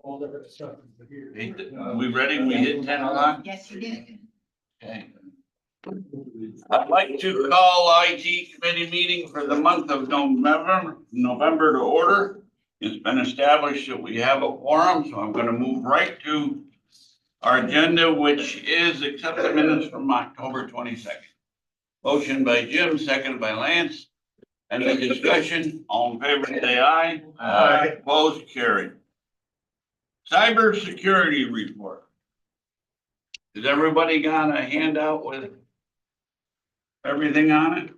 all different stuff here. We ready? We hit 10 o'clock? Yes, you did. Okay. I'd like to call IT committee meeting for the month of November to order. It's been established that we have a quorum, so I'm gonna move right to our agenda, which is accept the minutes from October 22nd. Motion by Jim, seconded by Lance. Any discussion? All in favor, say aye. Aye. Opposed, carried. Cybersecurity report. Has everybody got a handout with everything on it?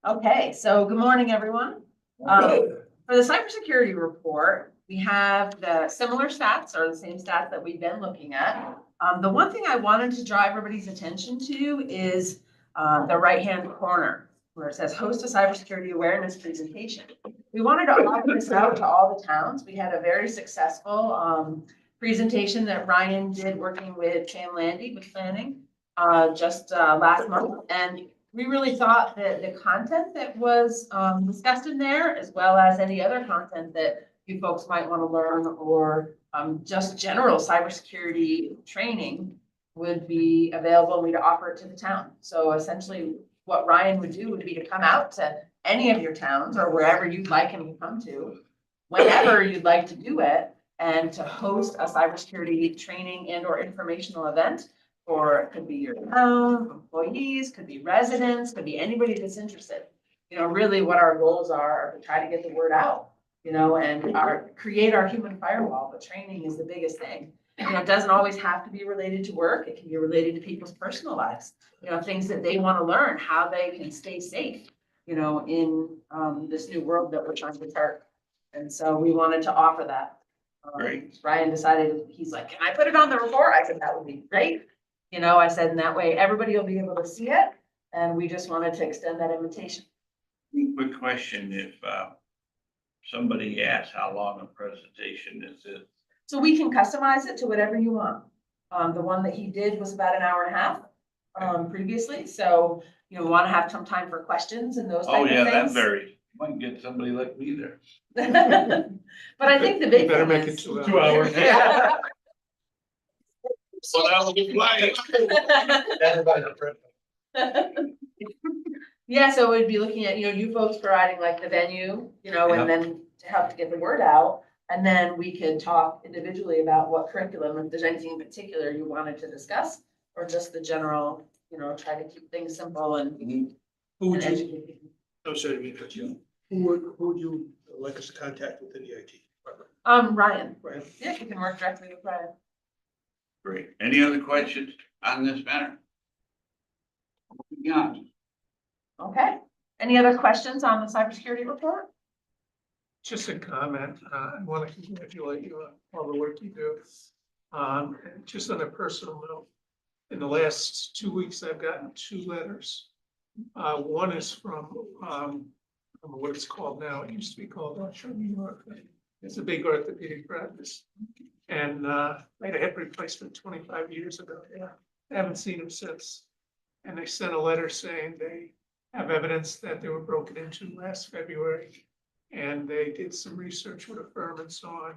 Okay, so good morning, everyone. For the cybersecurity report, we have the similar stats or the same stats that we've been looking at. The one thing I wanted to draw everybody's attention to is the right-hand corner where it says host a cybersecurity awareness presentation. We wanted to offer this out to all the towns. We had a very successful presentation that Ryan did working with Sam Landy with planning just last month. And we really thought that the content that was discussed in there, as well as any other content that you folks might want to learn or just general cybersecurity training would be available and we'd offer it to the town. So essentially what Ryan would do would be to come out to any of your towns or wherever you'd like him to come to, whenever you'd like to do it, and to host a cybersecurity training and or informational event. Or it could be your town, employees, could be residents, could be anybody that's interested. You know, really what our goals are to try to get the word out, you know, and create our human firewall. But training is the biggest thing. You know, it doesn't always have to be related to work. It can be related to people's personal lives, you know, things that they want to learn, how they can stay safe, you know, in this new world that we're trying to start. And so we wanted to offer that. Great. Ryan decided, he's like, can I put it on the report? I said, that would be great. You know, I said, in that way, everybody will be able to see it. And we just wanted to extend that invitation. Quick question, if somebody asks how long a presentation is it? So we can customize it to whatever you want. The one that he did was about an hour and a half previously. So, you know, we want to have some time for questions and those type of things. That varies. Might get somebody like me there. But I think the big Better thing make is, it 2 hours. Yeah. So that will be like. Yeah, so we'd be looking at, you know, you folks providing like the venue, you know, and then to help to get the word out. And then we could talk individually about what curriculum, if there's anything in particular you wanted to discuss, or just the general, you know, try to keep things simple and. Who would you, educate people. I'm sorry to interrupt you. Who would you like us to contact within the IT department? Ryan. Right. Yeah, you can work directly with Ryan. Great. Any other questions on this matter? Yeah. Okay. Any other questions on the cybersecurity report? Just a comment. I want to congratulate you on all the work you do. Just on a personal note, in the last 2 weeks, I've gotten 2 letters. One is from, I don't know what it's called now. It used to be called Offshore New York. It's a big orthopedic practice. And made a hip replacement 25 years ago. Yeah, I haven't seen him since. And they sent a letter saying they have evidence that they were broken into last February. And they did some research with a firm and so on.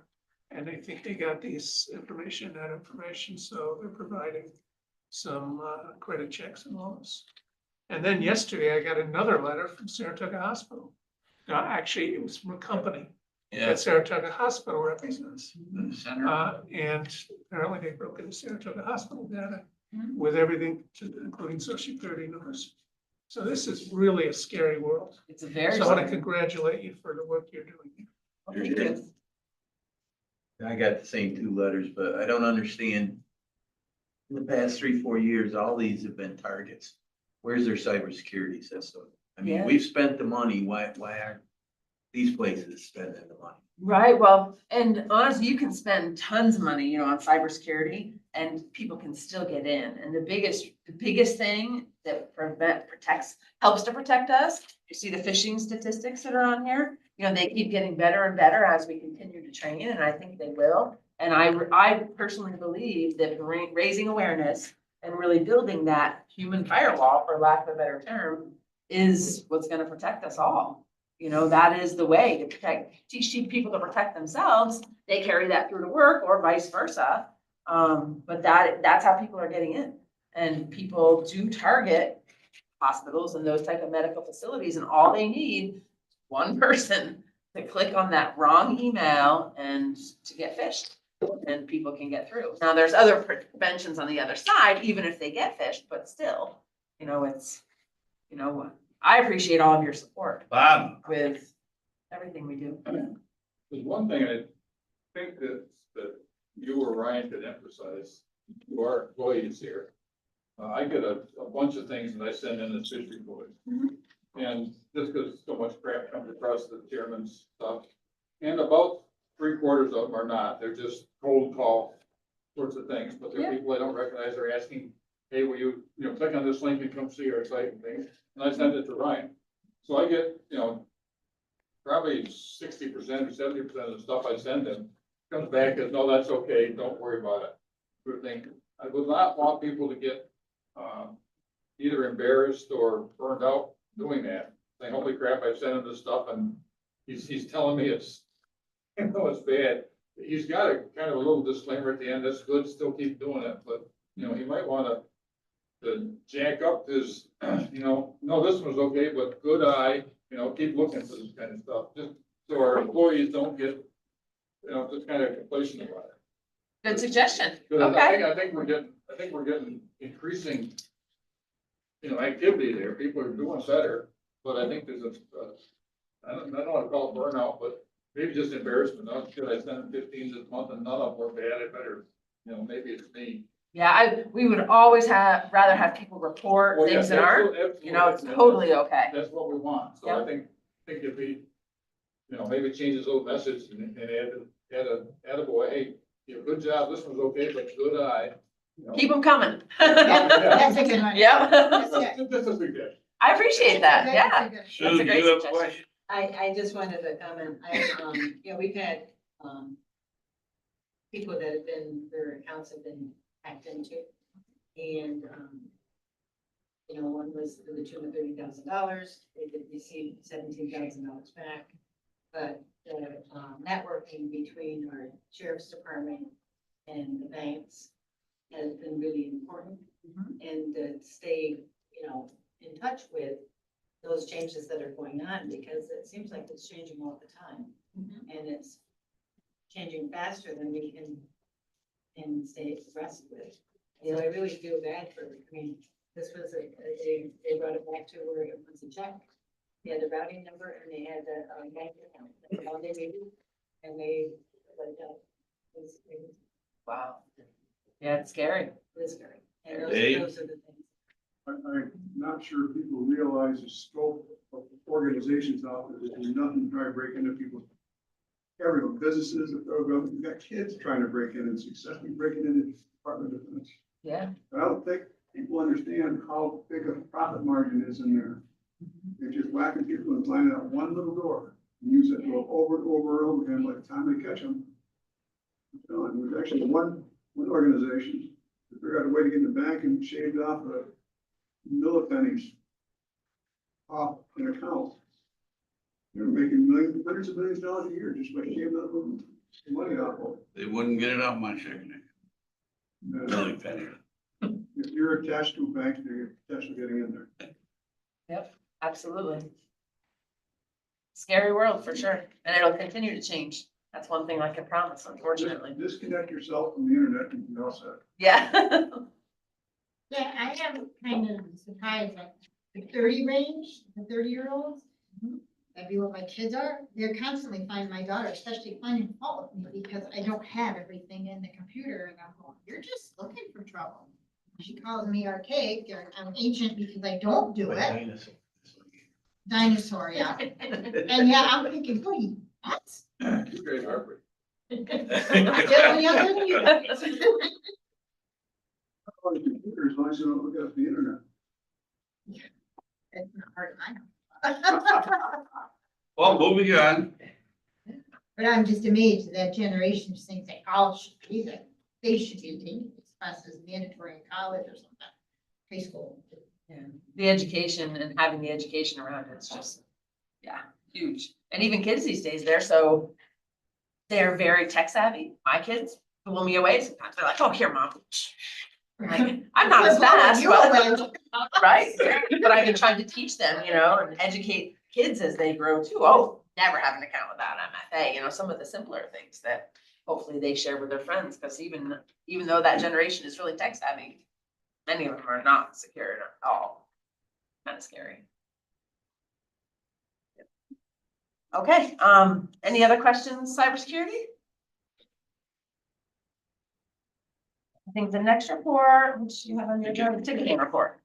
And they think they got this information, that information. So they're providing some credit checks and all this. And then yesterday I got another letter from Saratoga Hospital. No, actually it was from a company that Saratoga Hospital represents. The center. And apparently they broke into Saratoga Hospital data with everything, including social security numbers. So this is really a scary world. It's a very. So I want to congratulate you for the work you're doing. Thank you. I got the same 2 letters, but I don't understand. In the past 3-4 years, all these have been targets. Where's their cybersecurity system? I mean, Yeah. we've spent the money. Why aren't these places spending the money? Right, well, and honestly, you can spend tons of money, you know, on cybersecurity and people can still get in. And the biggest thing that helps to protect us, you see the phishing statistics that are on here, you know, they keep getting better and better as we continue to train, and I think they will. And I personally believe that raising awareness and really building that human firewall, for lack of a better term, is what's gonna protect us all. You know, that is the way to teach people to protect themselves. They carry that through to work or vice versa. But that's how people are getting in. And people do target hospitals and those type of medical facilities, and all they need, one person to click on that wrong email and to get phished, and people can get through. Now, there's other preventions on the other side, even if they get phished, but still, you know, it's, you know, I appreciate all of your support Bob, with everything we do. There's one thing I think that you or Ryan could emphasize to our employees here. I get a bunch of things that I send in as fish report. And just because so much crap comes across the chairman's stuff, and about 3/4 of them are not, they're just cold call sorts of things, but they're people I don't recognize, they're asking, hey, will you click on this link and come see our site and things, and I send it to Ryan. So I get, probably 60% or 70% of the stuff I send him comes back as, no, that's okay, don't worry about it. Sort of thing. I would not want people to get, either embarrassed or burned out doing that. Saying, holy crap, I've sent him this stuff and he's telling me it's, it's bad. He's got a kind of a little disclaimer at the end, that's good, still keep doing it, but, he might wanna to jack up his, no, this one's okay, but good eye, keep looking for this kind of stuff, just so our employees don't get, just kind of complacent about it. Good suggestion. 'Cause Okay. I think we're getting increasing, activity there. People are doing better, but I think there's I don't want to call it burnout, but maybe just embarrassment. Oh, should I send 15 this month and none of them were bad? I better, maybe it's me. Yeah, we would always rather have people report Well, things yeah, that aren't, absolutely. it's And totally okay. That's what we want. So Yeah. I think if we, maybe change his little message and add a boy, hey, good job. This one's okay, but good eye. Keep them coming. That's a good one. Yep. Just a suggestion. I appreciate that, yeah. Sue, That's a do great you have a suggestion. question? I just wanted to comment, we've had, people that have been, their accounts have been hacked into. And, one was to the tune of $30,000, they did receive $17,000 back. But the, networking between our sheriff's department and the banks has been really important. And to stay, in touch with those changes that are going on, because it seems like it's changing all the time. And it's changing faster than we can stay abreast with. So I really feel bad for, this was they brought it back to where it was a check. They had the routing number and they had the bank account. That's all they needed. And they, it was Wow. Yeah, it's scary. scary. And Dave? those are the things. I'm not sure people realize the scope of organizations out there that do nothing to try to break into people's. Everyone, businesses, the federal government, you've got kids trying to break in and successfully breaking into the Department of Defense. Yeah. But I don't think people understand how big a profit margin is in there. They're just whacking people and finding out one little door and use it over and over and over again by the time they catch them. And there's actually one organization that figured out a way to get in the bank and shaved off a millipennies off an account. They're making hundreds of millions of dollars a year just by shaving up money off of They wouldn't get it out my checking account. it. Really penny. If you're attached to a bank, you're attached to getting in there. Absolutely. Scary world for sure. And it'll continue to change. That's one thing I can promise, unfortunately. Disconnect yourself from the internet and you're all set. Yeah. Yeah, I am kind of surprised at the 30 range, the 30-year-olds. That'd be what my kids are. They're constantly finding my daughter, especially finding fault with me because I don't have everything in the computer. And I'm going, you're just looking for trouble. She calls me archaic or I'm ancient because I don't do it. Dinosaur, yeah. And yeah, I'm thinking, what are you, nuts? It's great heartbreak. Still younger than you. On the computer, as long as you don't look at the internet. It's not hard to find. Well, moving on. But I'm just amazed at that generation just thinks they all should be there. They should be taking these classes mandatory in college or something, high school. The education and having the education around it's just, yeah, huge. And even kids these days, they're very tech savvy. My kids pull me away sometimes. They're like, oh, here, mom. I'm like, I'm not as fast, You but- away. right? But I've been trying to teach them, and educate kids as they grow too. Oh, never have an account without MFA, some of the simpler things that hopefully they share with their friends, because even though that generation is really tech savvy, many of them are not secure at all. Kind of scary. Okay, any other questions, cybersecurity? I think the next report, which you have on your agenda, the ticketing report.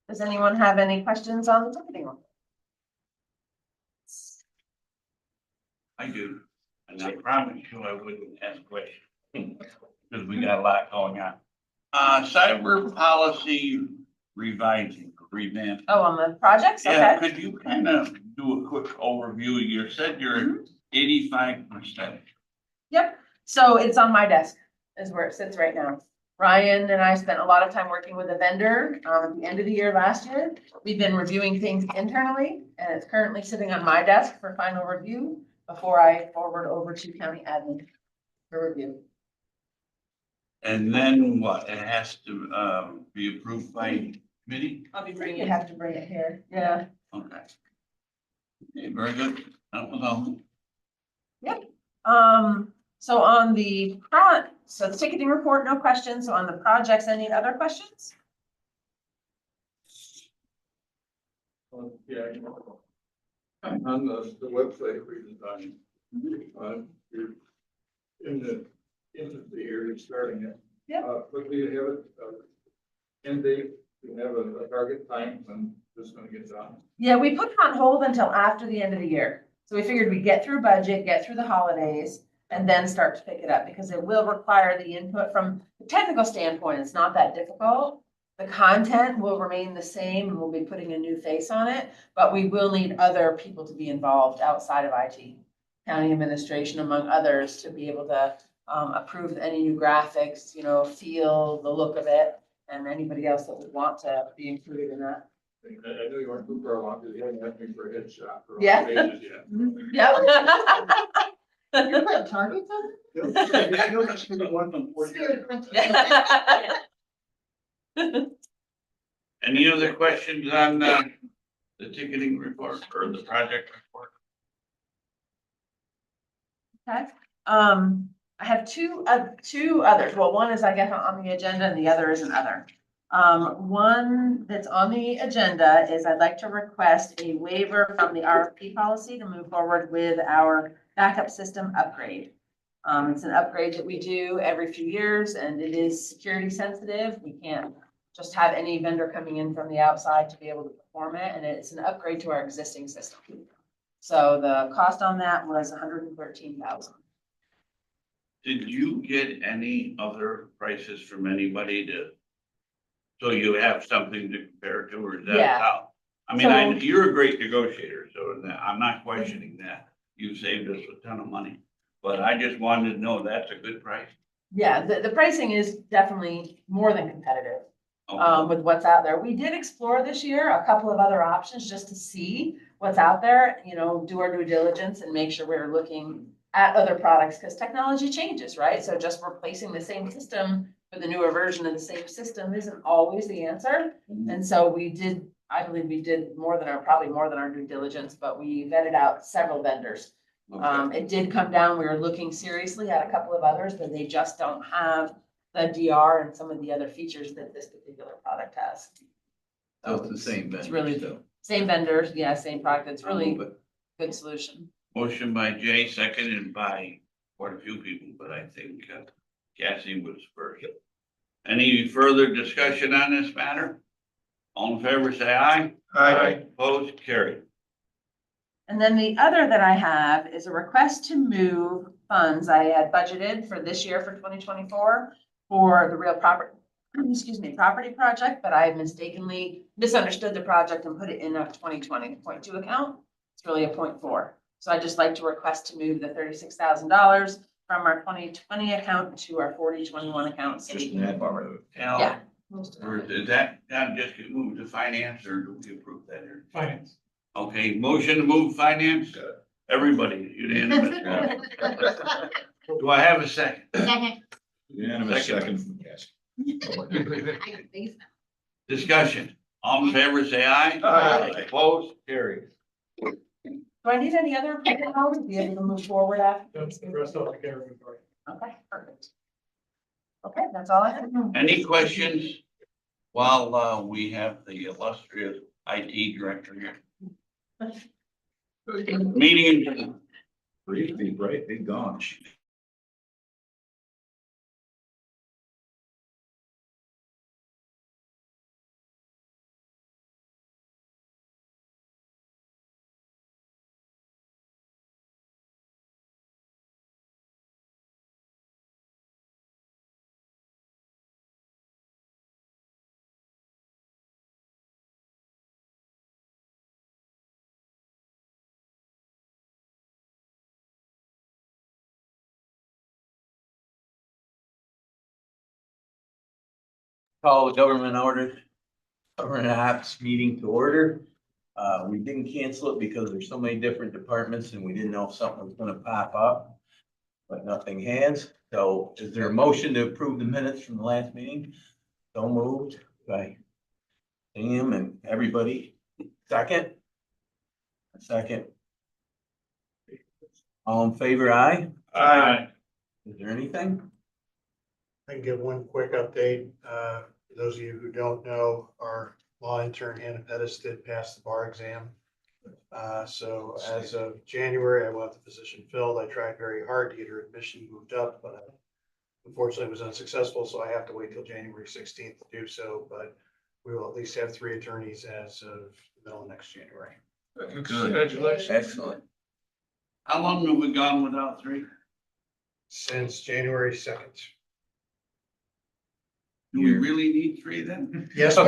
Does anyone have any questions on the ticketing report? I do, and I promise you I wouldn't ask questions, because we got a lot going on. Cyber policy revising, revamp. Oh, on the projects, Yeah, okay. could you kind of do a quick overview? You said you're 85%. Yep, so it's on my desk is where it sits right now. Ryan and I spent a lot of time working with a vendor, at the end of the year last year. We've been reviewing things internally, and it's currently sitting on my desk for final review before I forward over to county admin for review. And then what? It has to be approved by committee? You have to bring it here, yeah. Okay. Okay, very good. That was all. So on the so the ticketing report, no questions. So on the projects, any other questions? Yeah. On the website redesign. You're into the year, you're starting it. Yep. But do you have it, end date, you have a target time when this is gonna get done? Yeah, we put it on hold until after the end of the year. So we figured we'd get through budget, get through the holidays, and then start to pick it up, because it will require the input from the technical standpoint. It's not that difficult. The content will remain the same, and we'll be putting a new face on it, but we will need other people to be involved outside of IT, county administration, among others, to be able to approve any new graphics, feel the look of it, and anybody else that would want to be included in that. I know you weren't too far along, because you hadn't asked me for a headshot for all Yeah. the pages yet. Yep. You put targets on it? You'll just give it one from 40. Any other questions on the ticketing report or the project report? Okay, I have two others. Well, one is, I guess, on the agenda and the other is an other. One that's on the agenda is I'd like to request a waiver from the RFP policy to move forward with our backup system upgrade. It's an upgrade that we do every few years, and it is security sensitive. We can't just have any vendor coming in from the outside to be able to perform it, and it's an upgrade to our existing system. So the cost on that was $113,000. Did you get any other prices from anybody so you have something to compare to, or is that Yeah. how? I mean, So- you're a great negotiator, so I'm not questioning that. You saved us a ton of money, but I just wanted to know that's a good price. Yeah, the pricing is definitely more than competitive. Okay. With what's out there. We did explore this year a couple of other options just to see what's out there, do our due diligence and make sure we're looking at other products, because technology changes, right? So just replacing the same system with a newer version of the same system isn't always the answer. And so I believe we did probably more than our due diligence, but we vetted out several vendors. Okay. It did come down, we were looking seriously at a couple of others, but they just don't have the DR and some of the other features that this particular product has. So it's the same It's vendor really still. same vendors, yeah, same product. It's really But good solution. Motion by Jay, seconded by quite a few people, but I think Cassie was first. Any further discussion on this matter? All in favor, say aye. Aye. Opposed, carried. And then the other that I have is a request to move funds I had budgeted for this year for 2024 for the real property, property project, but I mistakenly misunderstood the project and put it in a 2020.2 account. It's really a 0.4. So I'd just like to request to move the $36,000 from our 2020 account to our 4021 account. So we can move forward. Yeah. Or is that kind of just get moved to finance or do we approve that? Or- Finance. Okay, motion to move finance, everybody unanimous. Do I have a second? Second. Unanimous Second. second from Cassie. I could face that. Discussion, all in favor, say aye. Aye. Opposed, carried. Do I need any other approval now to be able to move forward after? That's the rest of the Karen part. Okay, perfect. Okay, that's all I have. Any questions while we have the illustrious IT director here? Meeting in Briefly, right, big gone. Call the government ops meeting to order. We didn't cancel it because there's so many different departments and we didn't know if something was gonna pop up. But nothing has. So is there a motion to approve the minutes from the last meeting? So moved by Sam and everybody. Second? A second. All in favor, aye? Aye. Is there anything? I can give one quick update. For those of you who don't know, our law intern Hannah Pettis did pass the bar exam. So as of January, I will have the position filled. I tried very hard to get her admission moved up, but unfortunately was unsuccessful, so I have to wait till January 16th to do so. But we will at least have 3 attorneys as of the middle of next January. Congratulations. Excellent. How long have we gone without three? Since January 2nd. Do we really need three then? Yes, we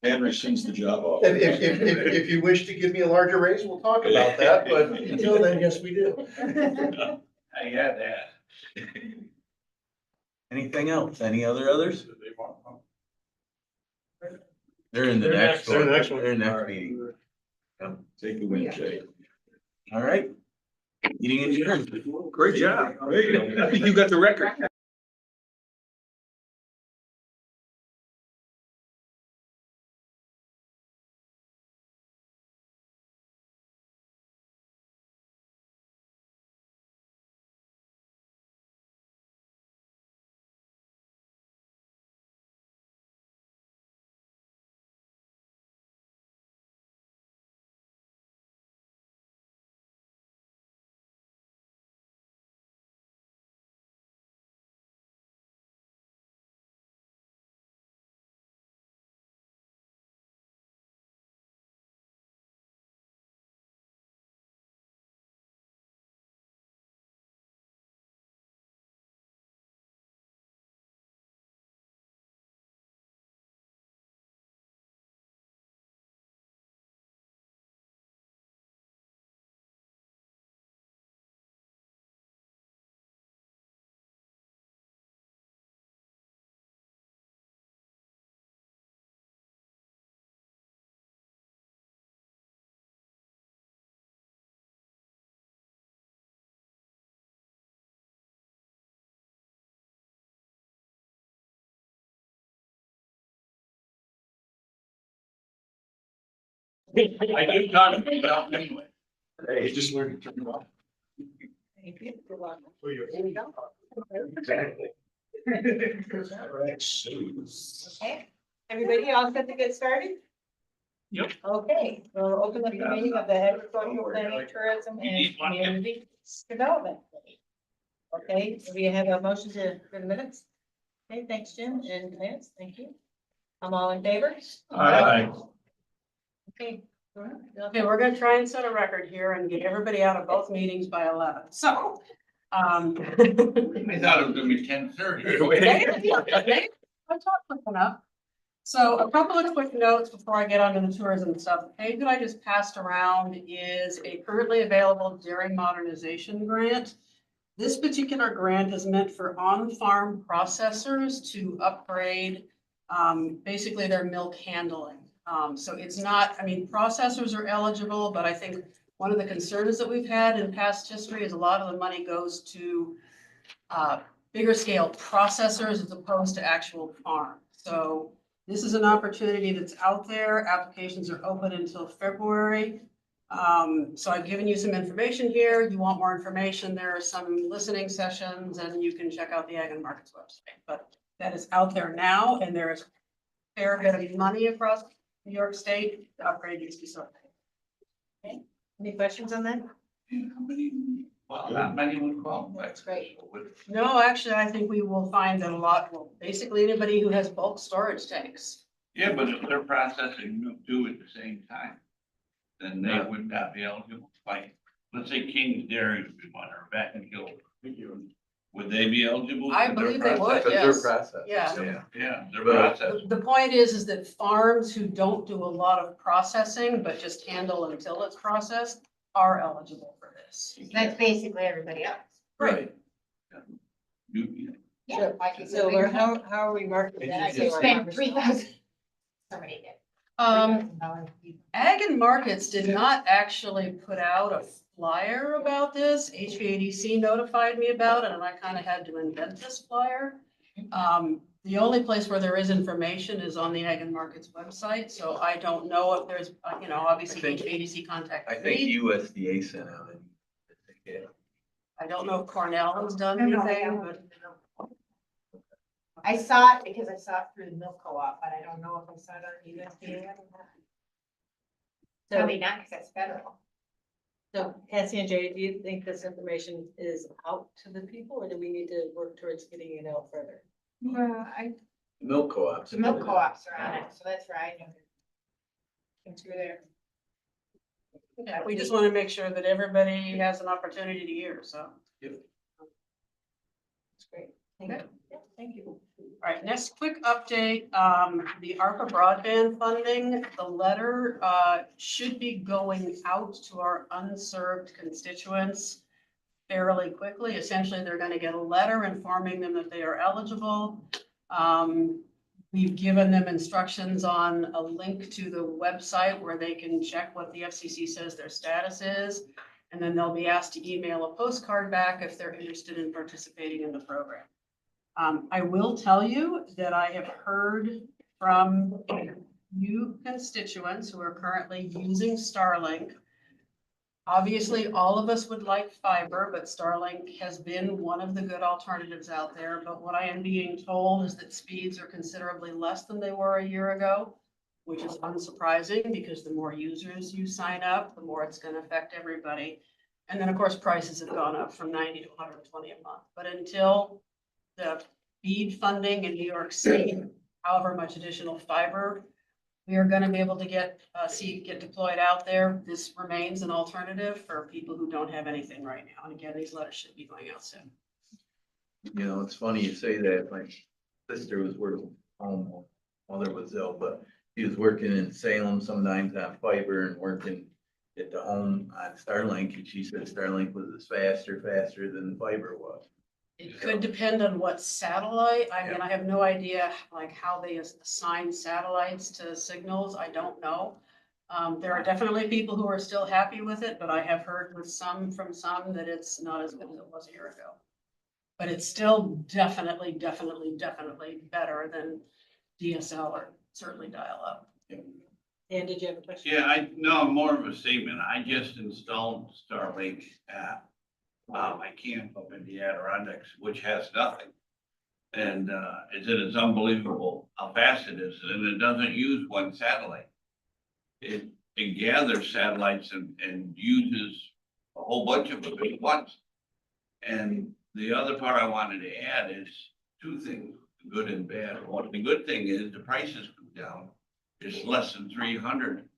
And rescinds the job off. If you wish to give me a larger raise, we'll talk about that, but until then, yes, we do. I got that. Anything else? Any others? They're in the They're next they're one. in the next one. They're in the next meeting. Take the win, Jay. All right. Meeting adjourned. Great job. I think you got the record. I do contemplate that anyway. Hey, just learned to turn it off. Exactly. Okay, everybody all set to get started? Yep. Okay, we'll open up the meeting of the agricultural planning, tourism and community development. Okay, so we have a motion for the minutes. Okay, thanks, Jim and Lance, thank you. I'm all in favor? Aye. Okay. Okay, we're gonna try and set a record here and get everybody out of both meetings by 11, so. I thought it was gonna be 10:30. I talked quick enough. So a couple of quick notes before I get onto the tourism stuff. The page that I just passed around is a currently available dairy modernization grant. This particular grant is meant for on-farm processors to upgrade, basically their milk handling. So it's not, I mean, processors are eligible, but I think one of the concerns that we've had in past history is a lot of the money goes to bigger scale processors as opposed to actual farms. So this is an opportunity that's out there. Applications are open until February. So I've given you some information here. You want more information, there are some listening sessions and you can check out the Ag and Markets website. But that is out there now and there is a fair bit of money across New York State to upgrade these facilities. Any questions on that? Well, not many would qualify. That's great. No, actually, I think we will find that a lot, well, basically anybody who has bulk storage tanks. Yeah, but if they're processing milk too at the same time, then they would not be eligible. Like, let's say King's Dairy would be one, or Back and Hill. Would they be eligible? I for their believe they would, process? Because they're yes. processed. Yeah. Yeah, they're But- processed. The point is that farms who don't do a lot of processing, but just handle until it's processed, are eligible for this. That's basically everybody else. Right. You- Yeah. like you said, So we we're, can- how are we marketing? Then I that? could spend 3,000. Somebody did. $3,000. Ag and Markets did not actually put out a flyer about this. HVADC notified me about it and I kind of had to invent this flyer. The only place where there is information is on the Ag and Markets website, so I don't know if there's, obviously I think- HVADC contacted I think me. USDA sent out it. Yeah. I don't know if Cornell has done I don't know, anything, I but I saw it because I saw it through the milk co-op, but I don't know if I saw it on USDA. Probably not, because that's federal. So Cassie and Jay, do you think this information is out to the people or do we need to work towards getting it out further? Milk co-ops. The milk co-ops are on it, so that's right. It's through there. yeah, we just want to make sure that everybody has an opportunity to hear, so. It's great. Thank you. All right, next quick update, the ARPA broadband funding, the letter, should be going out to our unserved constituents fairly quickly. Essentially, they're gonna get a letter informing them that they are eligible. We've given them instructions on a link to the website where they can check what the FCC says their status is. And then they'll be asked to email a postcard back if they're interested in participating in the program. I will tell you that I have heard from new constituents who are currently using Starlink. Obviously, all of us would like fiber, but Starlink has been one of the good alternatives out there. But what I am being told is that speeds are considerably less than they were a year ago, which is unsurprising because the more users you sign up, the more it's going to affect everybody. And then, of course, prices have gone up from 90 to 120 a month. But until the BEAD funding in New York City, however much additional fiber we are gonna be able to get deployed out there, this remains an alternative for people who don't have anything right now. And again, these letters should be going out soon. You know, it's funny you say that. My sister was working home, mother was ill, but she was working in Salem sometimes on fiber and working at the home on Starlink. And she said Starlink was faster than the fiber was. It could depend on what satellite. I mean, I have no idea like how they assign satellites to signals. I don't know. There are definitely people who are still happy with it, but I have heard from some that it's not as good as it was a year ago. But it's still definitely better than DSL or certainly dial-up. And did you have a question? Yeah, more of a statement. I just installed Starlink app. I camp up in the Adirondacks, which has nothing. And it's unbelievable how fast it is, and it doesn't use one satellite. It gathers satellites and uses a whole bunch of them at once. And the other part I wanted to add is two things, good and bad. One, the good thing is the prices go down. It's less than 300.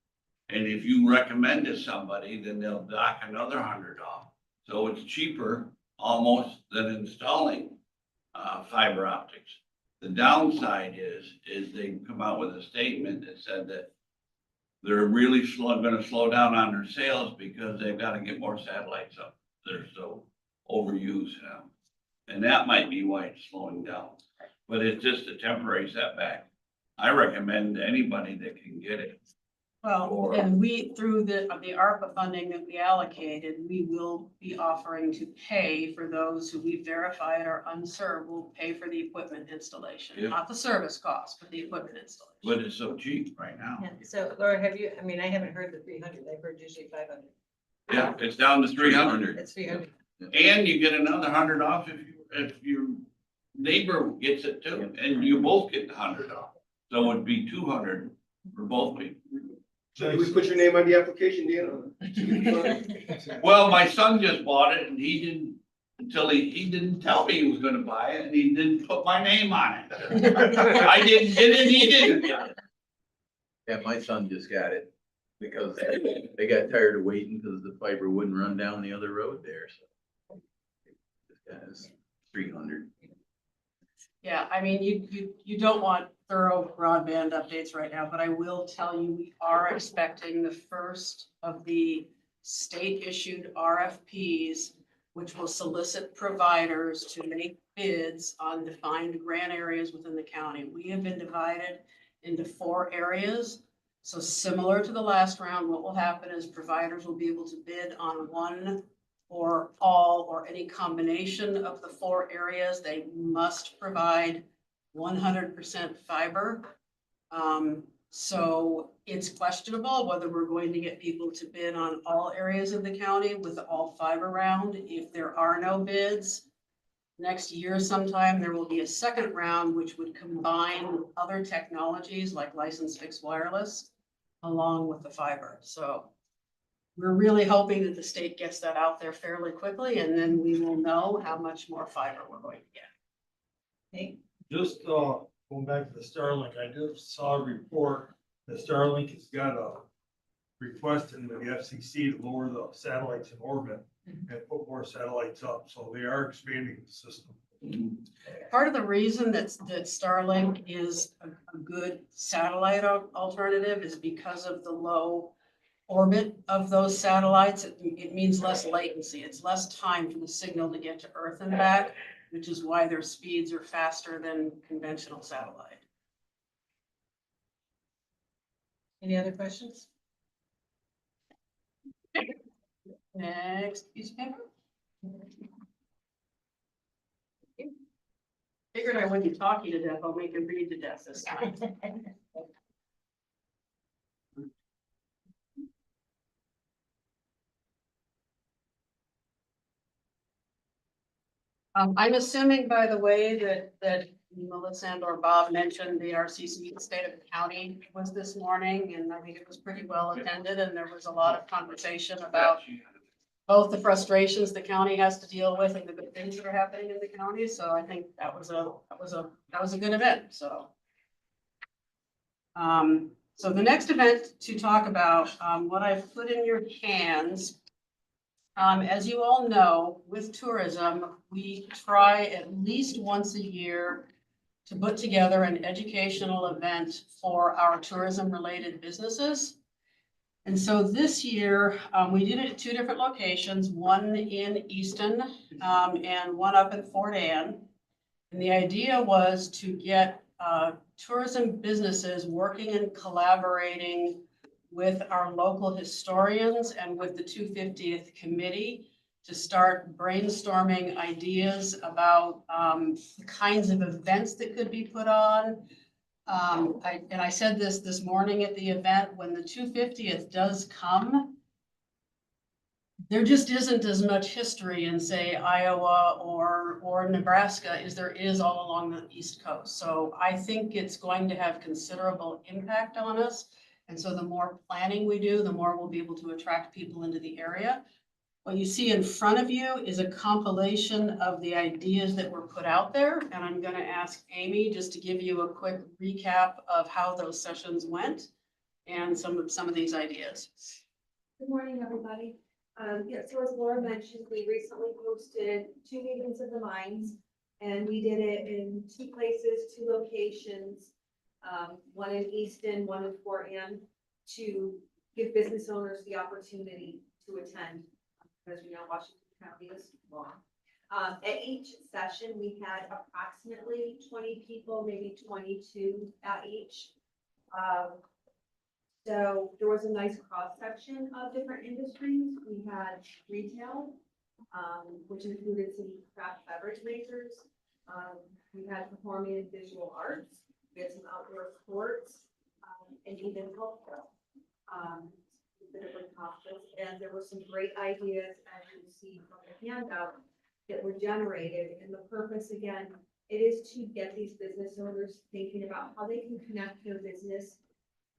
And if you recommend to somebody, then they'll dock another 100 off. So it's cheaper almost than installing fiber optics. The downside is they come out with a statement that said that they're really gonna slow down on their sales because they've got to get more satellites up there. So overused now. And that might be why it's slowing down, but it's just a temporary setback. I recommend anybody that can get it. Well, and we, through the ARPA funding that we allocated, we will be offering to pay for those who we verified are unserved. We'll pay for the equipment installation, Yeah. not the service cost, but the equipment installation. But it's so cheap right now. Yeah, so Laura, have you, I mean, I haven't heard the 300, I've heard usually 500. Yeah, it's down to 300. It's 300. And you get another 100 off if your neighbor gets it too, and you both get the 100 off. So it'd be 200 for both people. So do we put your name on the application, Dan? Well, my son just bought it and he didn't, until he didn't tell me he was gonna buy it and he didn't put my name on it. I didn't get it, he didn't. Yeah, my son just got it because they got tired of waiting because the fiber wouldn't run down the other road there, so. This guy's 300. Yeah, I mean, you don't want thorough broadband updates right now, but I will tell you, we are expecting the first of the state-issued RFPs, which will solicit providers to make bids on defined grant areas within the county. We have been divided into 4 areas. So similar to the last round, what will happen is providers will be able to bid on one or all or any combination of the 4 areas. They must provide 100% fiber. So it's questionable whether we're going to get people to bid on all areas of the county with all fiber round. If there are no bids, next year sometime, there will be a second round, which would combine other technologies like licensed fixed wireless along with the fiber. So we're really hoping that the state gets that out there fairly quickly, and then we will know how much more fiber we're going to get. Just, going back to the Starlink, I just saw a report that Starlink has got a request in the FCC to lower the satellites in orbit and put more satellites up, so they are expanding the system. Part of the reason that Starlink is a good satellite alternative is because of the low orbit of those satellites. It means less latency. It's less time for the signal to get to Earth and back, which is why their speeds are faster than conventional satellite. Any other questions? Next piece of paper. Figured I wouldn't talk you to death. I'll make you read to death this time. I'm assuming, by the way, that Melissa and or Bob mentioned the RCC State of the County was this morning, and I think it was pretty well attended, and there was a lot of conversation about both the frustrations the county has to deal with and the good things that are happening in the county. So I think that was a good event. So. So the next event to talk about, what I've put in your hands. As you all know, with tourism, we try at least once a year to put together an educational event for our tourism-related businesses. And so this year, we did it at 2 different locations, one in Easton, and one up in Fort Anne. And the idea was to get tourism businesses working and collaborating with our local historians and with the 250th committee to start brainstorming ideas about the kinds of events that could be put on. I said this morning at the event, when the 250th does come, there just isn't as much history in, say, Iowa or Nebraska as there is all along the East Coast. So I think it's going to have considerable impact on us. And so the more planning we do, the more we'll be able to attract people into the area. What you see in front of you is a compilation of the ideas that were put out there. And I'm going to ask Amy just to give you a quick recap of how those sessions went and some of these ideas. Good morning, everybody. Yeah, so as Laura mentioned, we recently hosted 2 meetings of the minds, and we did it in 2 places, 2 locations, one in Easton, one in Fort Anne, to give business owners the opportunity to attend. Because we know Washington County is long. At each session, we had approximately 20 people, maybe 22 at each. So there was a nice cross-section of different industries. We had retail, which included some craft beverage makers. We had performing and visual arts. We had some outdoor sports, and even healthcare. The different topics, and there were some great ideas, as you see from the handout, that were generated, and the purpose, again, it is to get these business owners thinking about how they can connect their business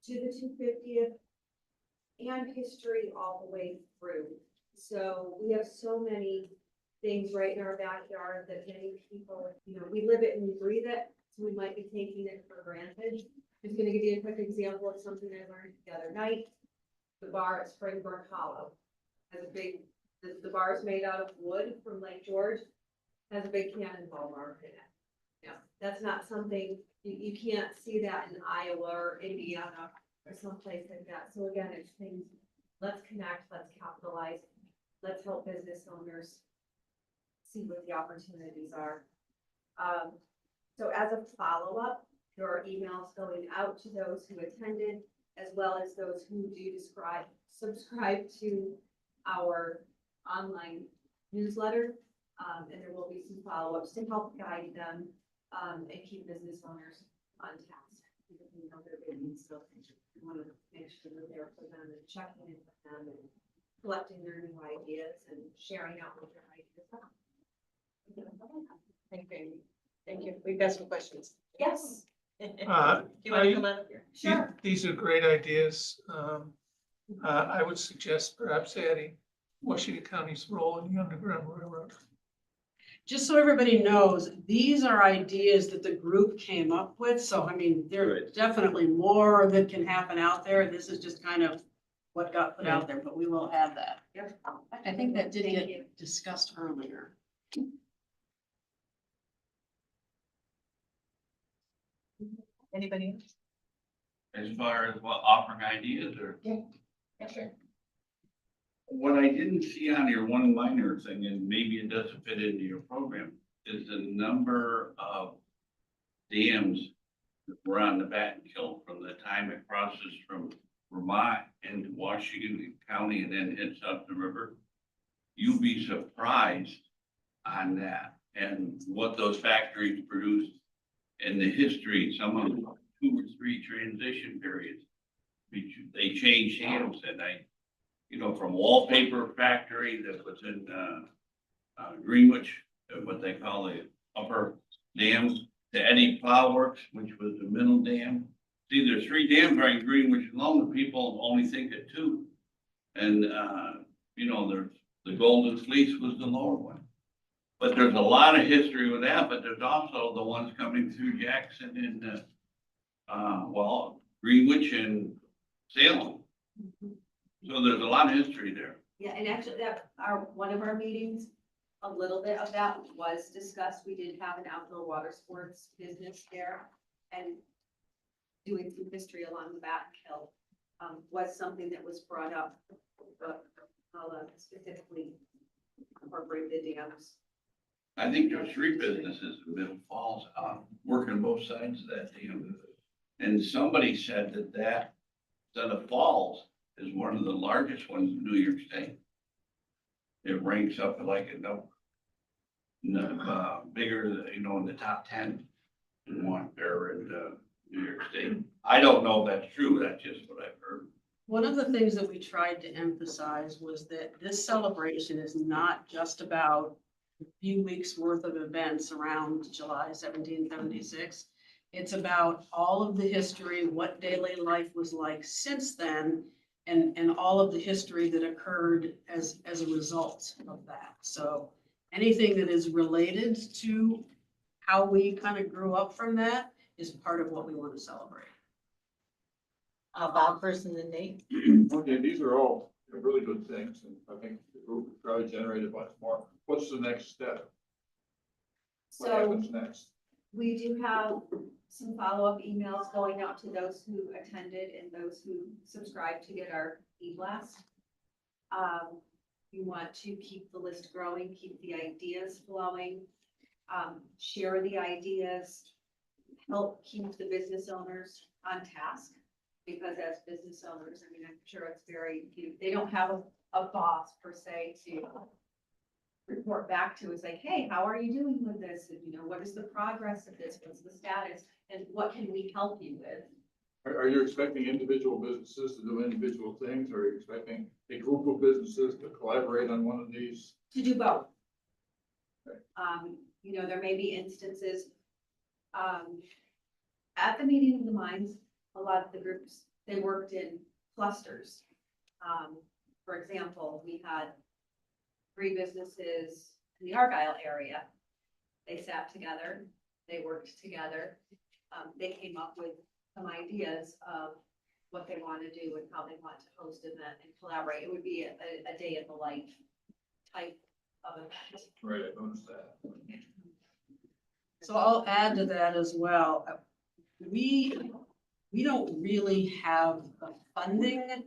to the 250th and history all the way through. So we have so many things right in our backyard that many people, we live it and we breathe it, so we might be taking it for granted. Just gonna give you a quick example of something I learned the other night. The bar at Springburn Hollow has a big, the bar is made out of wood from Lake George, has a big cannonball mark in it. Yeah, that's not something, you can't see that in Iowa or Indiana or someplace like that. So again, it's things, let's connect, let's capitalize, let's help business owners see what the opportunities are. So as a follow-up, there are emails going out to those who attended, as well as those who do subscribe to our online newsletter. And there will be some follow-ups to help guide them and keep business owners on task. Because we know they're busy, so we want to make sure that they're for them and checking in with them and collecting their new ideas and sharing out what their ideas are. Thank you. Thank you. We've got some questions. Yes. Do you want to come up here? Sure. These are great ideas. I would suggest perhaps adding Washington County's role in the Underground Railroad. Just so everybody knows, these are ideas that the group came up with, so I mean, there's definitely more that can happen out there. This is just kind of what got put out there, but we will have that. Yep. I think that did Thank you. get discussed earlier. Anybody else? As far as what offering ideas or? Yeah, sure. What I didn't see on your one-liner thing, and maybe it doesn't fit into your program, is the number of dams that were on the Battenkill from the time it crosses from Vermont into Washington County and then hits up the river. You'll be surprised on that and what those factories produced and the history, some of them 2 or 3 transition periods. They changed hands, and from wallpaper factory that was in Greenwich, what they call the upper dam, to Eddie Plow Works, which was the middle dam. See, there's 3 dams right in Greenwich alone, and people only think of 2. And, there's the Golden Fleece was the lower one. But there's a lot of history with that, but there's also the ones coming through Jackson and, Greenwich and Salem. So there's a lot of history there. Yeah, and actually one of our meetings, a little bit of that was discussed. We did have an outdoor water sports business there, and doing some history along the Battenkill was something that was brought up, but I'll specifically incorporate the dams. I think there's 3 businesses in Middle Falls, working both sides of that dam. And somebody said that the Falls is one of the largest ones in New York State. It ranks up like a number, bigger, in the top 10 in one there in New York State. I don't know if that's true. That's just what I've heard. One of the things that we tried to emphasize was that this celebration is not just about a few weeks worth of events around July 1776. It's about all of the history, what daily life was like since then, and all of the history that occurred as a result of that. So anything that is related to how we kind of grew up from that is part of what we want to celebrate. Bob first and then Nate. Okay, these are all really good things, and I think the group will probably generate a bunch more. What's the next step? What So happens next? we do have some follow-up emails going out to those who attended and those who subscribed to get our e-blast. You want to keep the list growing, keep the ideas flowing, share the ideas, help keep the business owners on task. Because as business owners, I mean, I'm sure it's very, they don't have a boss per se to report back to. It's like, hey, how are you doing with this? And, what is the progress of this? What's the status? And what can we help you with? Are you expecting individual businesses to do individual things, or are you expecting a group of businesses to collaborate on one of these? To do both. Okay. There may be instances, at the meeting of the minds, a lot of the groups, they worked in clusters. For example, we had 3 businesses in the Argyle area. They sat together, they worked together. They came up with some ideas of what they want to do and how they want to host an event and collaborate. It would be a day in the life type of event. Right, I noticed that. So I'll add to that as well. We don't really have the funding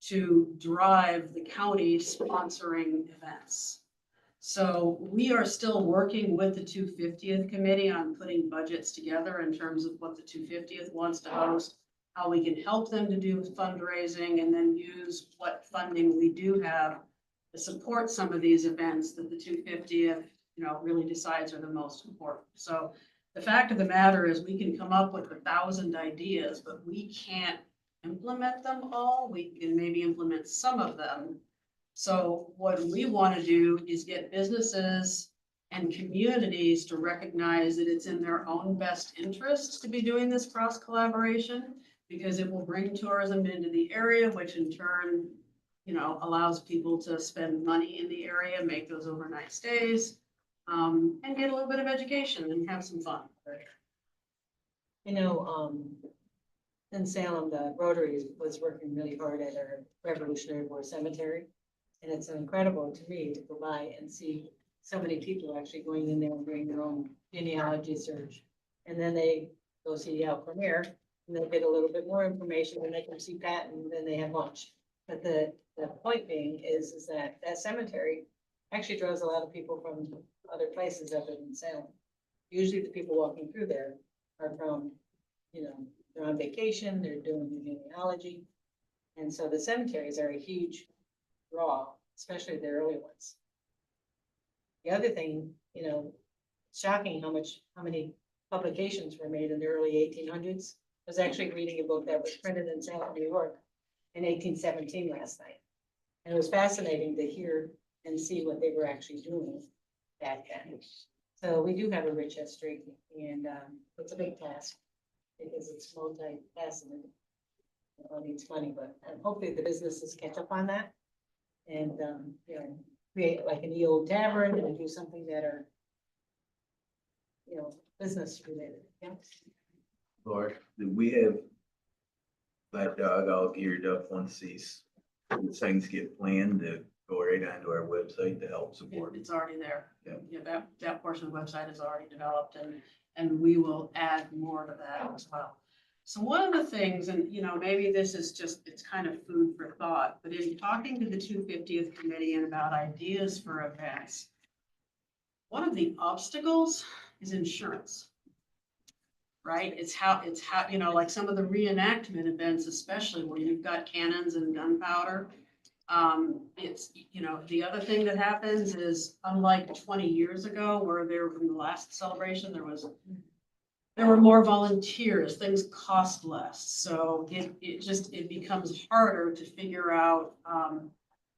to drive the county sponsoring events. So we are still working with the 250th committee on putting budgets together in terms of what the 250th wants to host, how we can help them to do fundraising, and then use what funding we do have to support some of these events that the 250th, really decides are the most important. So the fact of the matter is we can come up with 1,000 ideas, but we can't implement them all. We can maybe implement some of them. So what we want to do is get businesses and communities to recognize that it's in their own best interests to be doing this cross collaboration, because it will bring tourism into the area, which in turn, allows people to spend money in the area, make those overnight stays, and get a little bit of education and have some fun. In Salem, the Rotary was working really hard at our Revolutionary War Cemetery. And it's incredible to me to go by and see so many people actually going in there and doing their own genealogy search. And then they go see Al Premier, and they get a little bit more information, and they can see Pat, and then they have lunch. But the point being is that cemetery actually draws a lot of people from other places other than Salem. Usually the people walking through there are from, they're on vacation, they're doing the genealogy. And so the cemeteries are a huge draw, especially the early ones. The other thing, shocking how many publications were made in the early 1800s. I was actually reading a book that was printed in Salem, New York in 1817 last night. And it was fascinating to hear and see what they were actually doing back then. So we do have a rich history, and it's a big task because it's multifaceted. It all needs money, but hopefully the businesses catch up on that. And, create like an EO tavern and do something that are, business related. Yeah. Lord, do we have that dog all geared up once these things get planned to go right onto our website to help support? It's already there. Yeah. That portion of the website is already developed, and we will add more to that as well. So one of the things, and maybe this is just, it's kind of food for thought, but in talking to the 250th committee and about ideas for events, one of the obstacles is insurance. Right? It's how, like some of the reenactment events, especially where you've got cannons and gunpowder. The other thing that happens is, unlike 20 years ago, where in the last celebration, there were more volunteers, things cost less. So it becomes harder to figure out,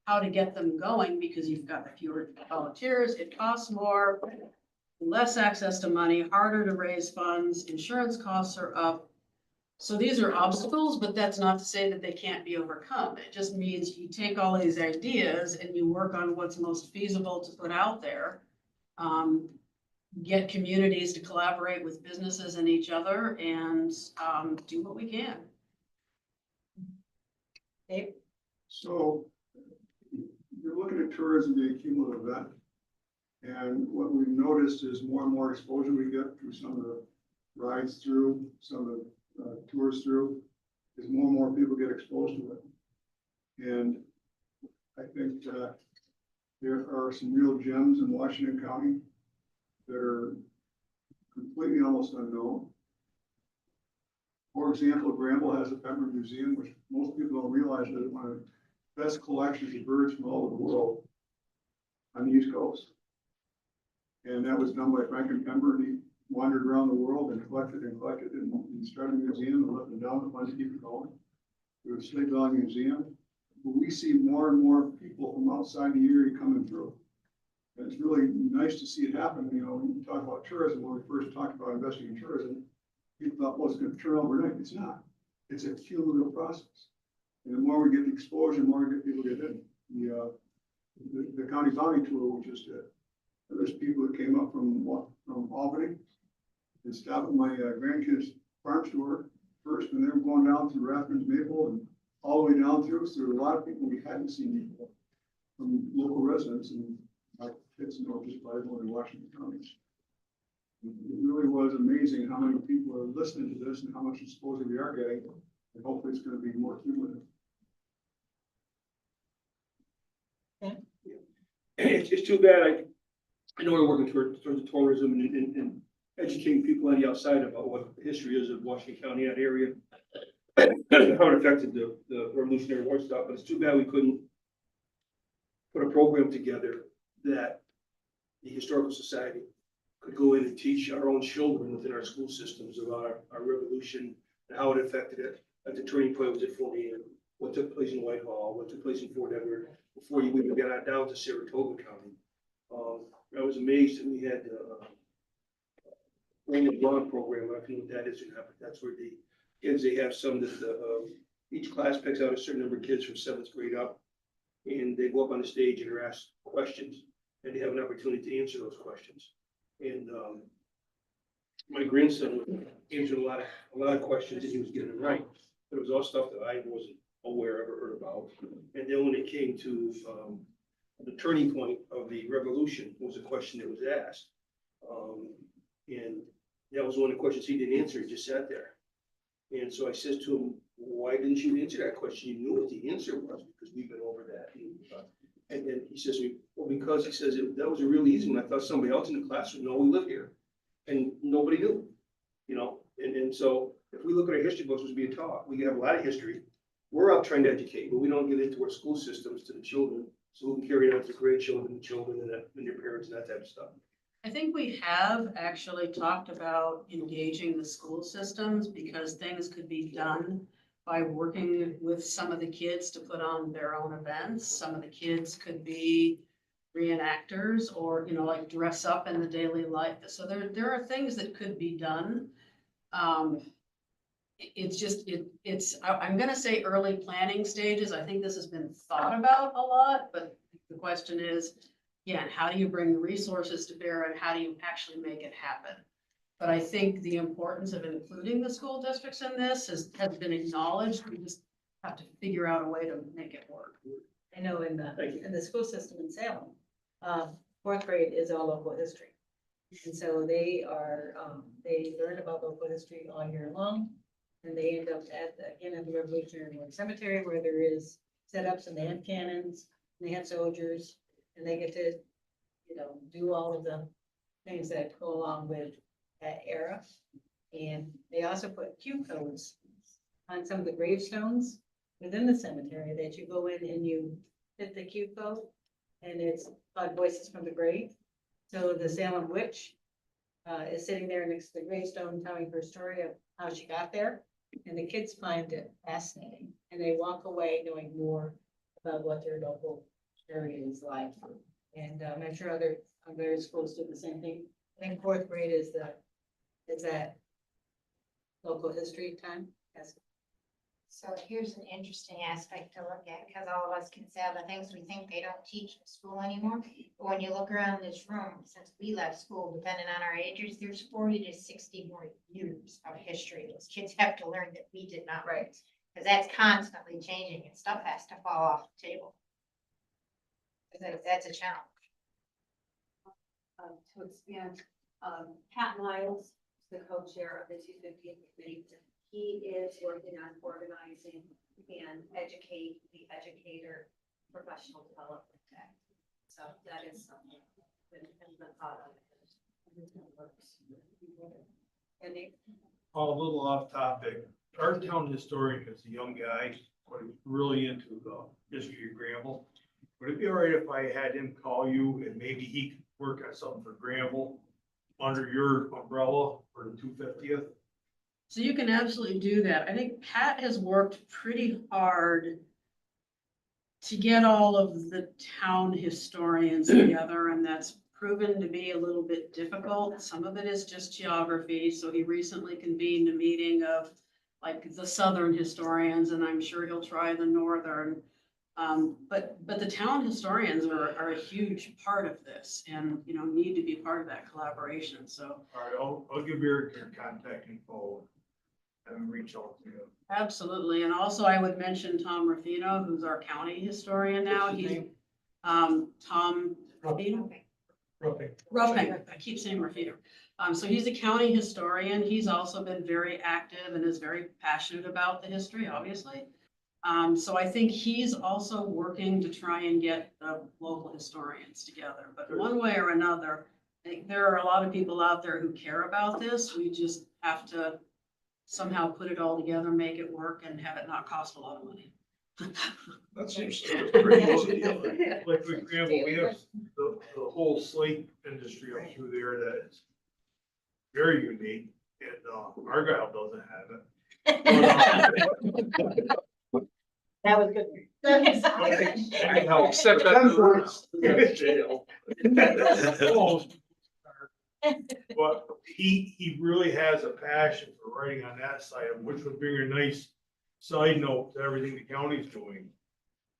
how to get them going, because you've got fewer volunteers, it costs more, less access to money, harder to raise funds, insurance costs are up. So these are obstacles, but that's not to say that they can't be overcome. It just means you take all these ideas and you work on what's most feasible to put out there. Get communities to collaborate with businesses and each other, and do what we can. Dave? So you're looking at tourism being a cumulative event. And what we've noticed is more and more exposure we get through some of the rides through, some of the tours through, is more and more people get exposed to it. And I think There are some real gems in Washington County that are completely almost unknown. For example, Granville has a Pepper Museum, which most people don't realize is one of the best collections of birds from all over the world on the East Coast. And that was done by Franklin Pember, and he wandered around the world and collected and started a museum and let them down to find to keep it going. There's a Slate Valley Museum. But we see more and more people from outside the area coming through. And it's really nice to see it happen. You know, when you talk about tourism, when we first talked about investing in tourism, people thought, well, it's going to turn overnight. It's not. It's a cumulative process. And the more we get the exposure, the more we get people get in. The county bounty tour we just did. There's people that came up from Albany and stopped at my grandkids' farm store first, and they were going down through Rathman's Maple and all the way down through. So there were a lot of people we hadn't seen before from local residents, and my kids know just by going to Washington County. It really was amazing how many people are listening to this and how much exposure we are getting, and hopefully it's going to be more cumulative. It's too bad. I know we're working towards the tourism and educating people on the outside about what the history is of Washington County, that area, how it affected the Revolutionary War stuff, but it's too bad we couldn't put a program together that the Historical Society could go in and teach our own children within our school systems about our revolution and how it affected it. At the turning point was at Fort Meade, what took place in Whitehall, what took place in Fort Edward, before you even got on down to Saratoga County. I was amazed that we had the blog program. I don't know what that is or not, but that's where the kids, they have some that each class picks out a certain number of kids from 7th grade up, and they go up on the stage and are asked questions, and they have an opportunity to answer those questions. And my grandson answered a lot of questions, and he was getting it right, but it was all stuff that I wasn't aware of or heard about. And then when it came to the turning point of the revolution was a question that was asked. And that was one of the questions he didn't answer, he just sat there. And so I says to him, why didn't you answer that question? You knew what the answer was, because we've been over that. And then he says to me, well, because he says that was a real easy one. I thought somebody else in the class would know we live here. And nobody knew, you know? And so if we look at our history books, was being taught, we have a lot of history. We're out trying to educate, but we don't get into our school systems to the children, so we can carry it on to grandchildren, children, and their parents and that type of stuff. I think we have actually talked about engaging the school systems because things could be done by working with some of the kids to put on their own events. Some of the kids could be reenactors or, you know, like dress up in the daily life. So there are things that could be done. It's just, I'm gonna say early planning stages. I think this has been thought about a lot, but the question is, again, how do you bring the resources to bear and how do you actually make it happen? But I think the importance of including the school districts in this has been acknowledged. We just have to figure out a way to make it work. I know in the school system in Salem, 4th grade is all local history. And so they learn about local history all year long. And they end up at the Revolutionary War Cemetery where there is setups and they have cannons, and they have soldiers, and they get to, you know, do all of the things that go along with that era. And they also put Q codes on some of the gravestones within the cemetery that you go in and you hit the Q code, and it's called Voices from the Grave. So the Salem witch is sitting there next to the gravestone telling her story of how she got there. And the kids find it fascinating, and they walk away knowing more about what their local area is like. And I'm sure other schools do the same thing. I think 4th grade is that local history time. Yes. So here's an interesting aspect to look at, because all of us can say all the things we think they don't teach in school anymore. But when you look around this room, since we left school, depending on our ages, there's 40 to 60 more years of history those kids have to learn that we did not write. Because that's constantly changing and stuff has to fall off the table. That's a challenge. To expand, Pat Miles, the co-chair of the 250th committee, he is working on organizing and educate the educator professional development day. So that is something that has been thought of. Andy? A little off topic. Our town historian is a young guy, but he's really into the history of Granville. Would it be all right if I had him call you and maybe he could work on something for Granville under your umbrella for the 250th? So you can absolutely do that. I think Pat has worked pretty hard to get all of the town historians together, and that's proven to be a little bit difficult. Some of it is just geography, so he recently convened a meeting of like the southern historians, and I'm sure he'll try the northern. But the town historians are a huge part of this and, you know, need to be part of that collaboration, so. All right, I'll give Eric your contact info and reach out to you. Absolutely, and also I would mention Tom Ruffino, who's our county historian now. What's his He's, name? Tom Ruffino? Ruffing. Ruffing, I keep saying Ruffino. So he's a county historian. He's also been very active and is very passionate about the history, obviously. So I think he's also working to try and get the local historians together, but one way or another, I think there are a lot of people out there who care about this. We just have to somehow put it all together, make it work, and have it not cost a lot of money. That seems pretty easy. Like for example, we have the whole slate industry up through there that is very unique, and Argyle doesn't have it. That was good. Anyhow, Except that jail. But he really has a passion for writing on that side, which would bring a nice side note to everything the county's doing.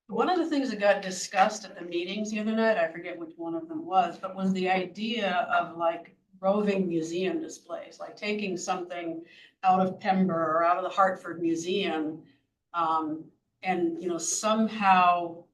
One of the things that got discussed at the meetings the other night, I forget which one of them was, but was the idea of like roving museum displays, like taking something out of Pember or out of the Hartford Museum. And, you know, somehow,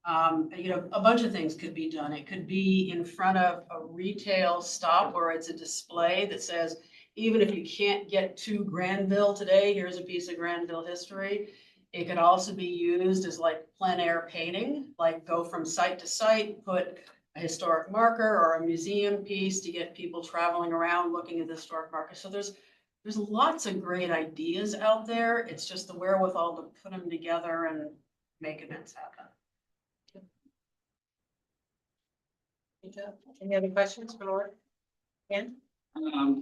you know, a bunch of things could be done. It could be in front of a retail stop where it's a display that says, even if you can't get to Granville today, here's a piece of Granville history. It could also be used as like plein air painting, like go from site to site, put a historic marker or a museum piece to get people traveling around looking at the historic marker. So there's lots of great ideas out there. It's just the wherewithal to put them together and make events happen. Good job. Any other questions for Laura? Ken?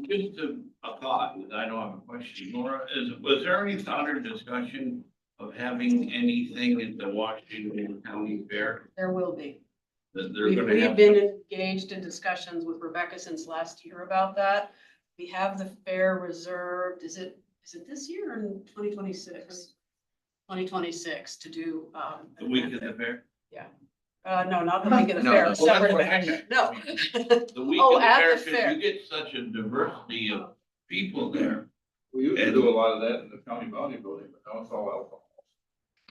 Just a thought, I don't have a question, Laura, was there any thought or discussion of having anything at the Washington County Fair There will be. that they're gonna We've have? been engaged in discussions with Rebecca since last year about that. We have the fair reserved, is it this year or in 2026? 2026 to do. The week of the fair? No, not the week of the No, fair, no. separate Well, that's event. what No. The week Oh, of the at fair, the 'cause fair. you get such a diversity of people there. We used to do a lot of that in the county bodybuilding, but now it's all alcohol.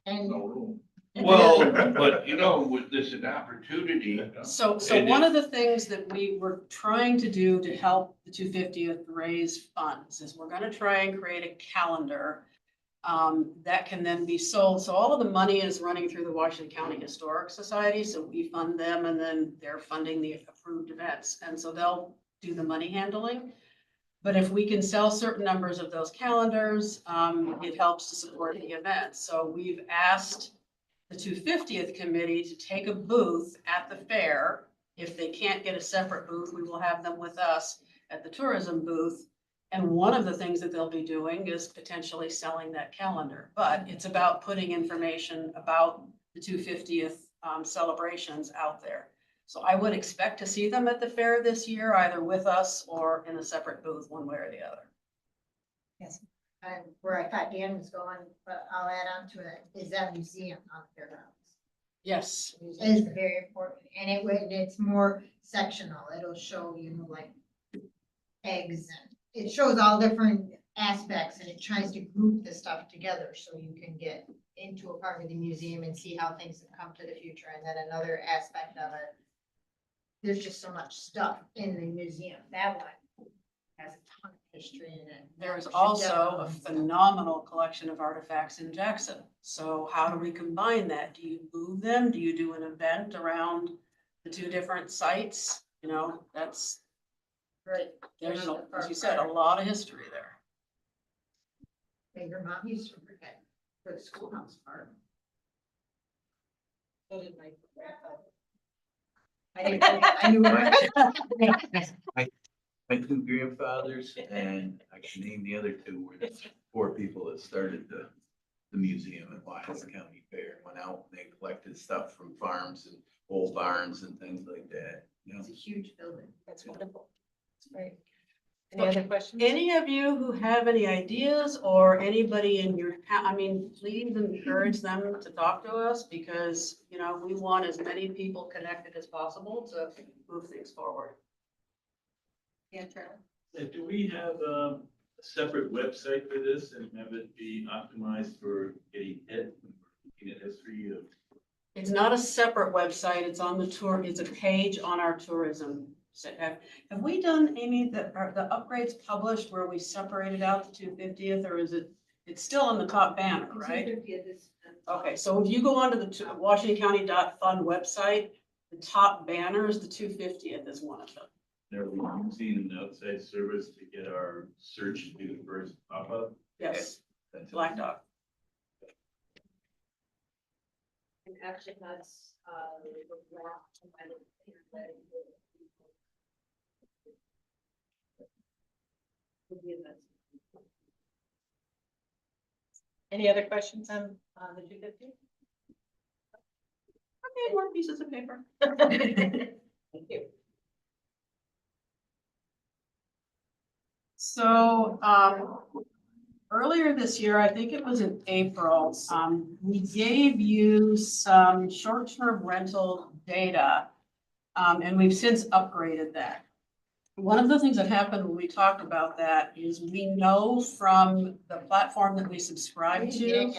And No room. Well, but you know, with this an opportunity, So And one of the things that we were trying to do to help the 250th raise funds is we're gonna try and create a calendar that can then be sold. So all of the money is running through the Washington County Historic Society, so we fund them and then they're funding the approved events. And so they'll do the money handling. But if we can sell certain numbers of those calendars, it helps to support the event. So we've asked the 250th committee to take a booth at the fair. If they can't get a separate booth, we will have them with us at the tourism booth. And one of the things that they'll be doing is potentially selling that calendar, but it's about putting information about the 250th celebrations out there. So I would expect to see them at the fair this year, either with us or in a separate booth, one way or the other. Where I thought Dan was going, but I'll add on to it, is that museum on the fairgrounds. Yes. Is very important, and it's more sectional, it'll show, you know, like eggs, and it shows all different aspects, and it tries to group the stuff together, so you can get into a part of the museum and see how things have come to the future, and then another aspect of it. There's just so much stuff in the museum, that one has a ton of history in it. There's Should also a definitely- phenomenal collection of artifacts in Jackson. So how do we combine that? Do you move them? Do you do an event around the two different sites, you know, that's, Right. there's, as you said, a lot of history there. And your mom used to work at, for the schoolhouse farm. So did my grandfather. I knew it. My two grandfathers, and I can name the other two, were the four people that started the museum at Washington County Fair. Went out and they collected stuff from farms and old barns and things like that, you know. It's a huge building. That's wonderful. That's great. Any other questions? Any of you who have any ideas or anybody in your, I mean, please encourage them to talk to us because, you know, we want as many people connected as possible to move things forward. Yeah, Charlie. Do we have a separate website for this and have it be optimized for getting hit, looking at history of? It's not a separate website, it's on the tour, it's a page on our tourism. Have we done, Amy, are the upgrades published where we separated out the 250th, or is it, it's still on the top banner, right? Okay, so if you go onto the WashingtonCounty.fund website, the top banner is the 250th is one of them. Are we using an outside service to get our search to the first pop-up? Yes, That's Black Dog. And actually that's, Any other questions on the 250? Okay, more pieces of paper. Thank you. So, earlier this year, I think it was in April, we gave you some short-term rental data. And we've since upgraded that. One of the things that happened when we talked about that is we know from the platform that we subscribe to.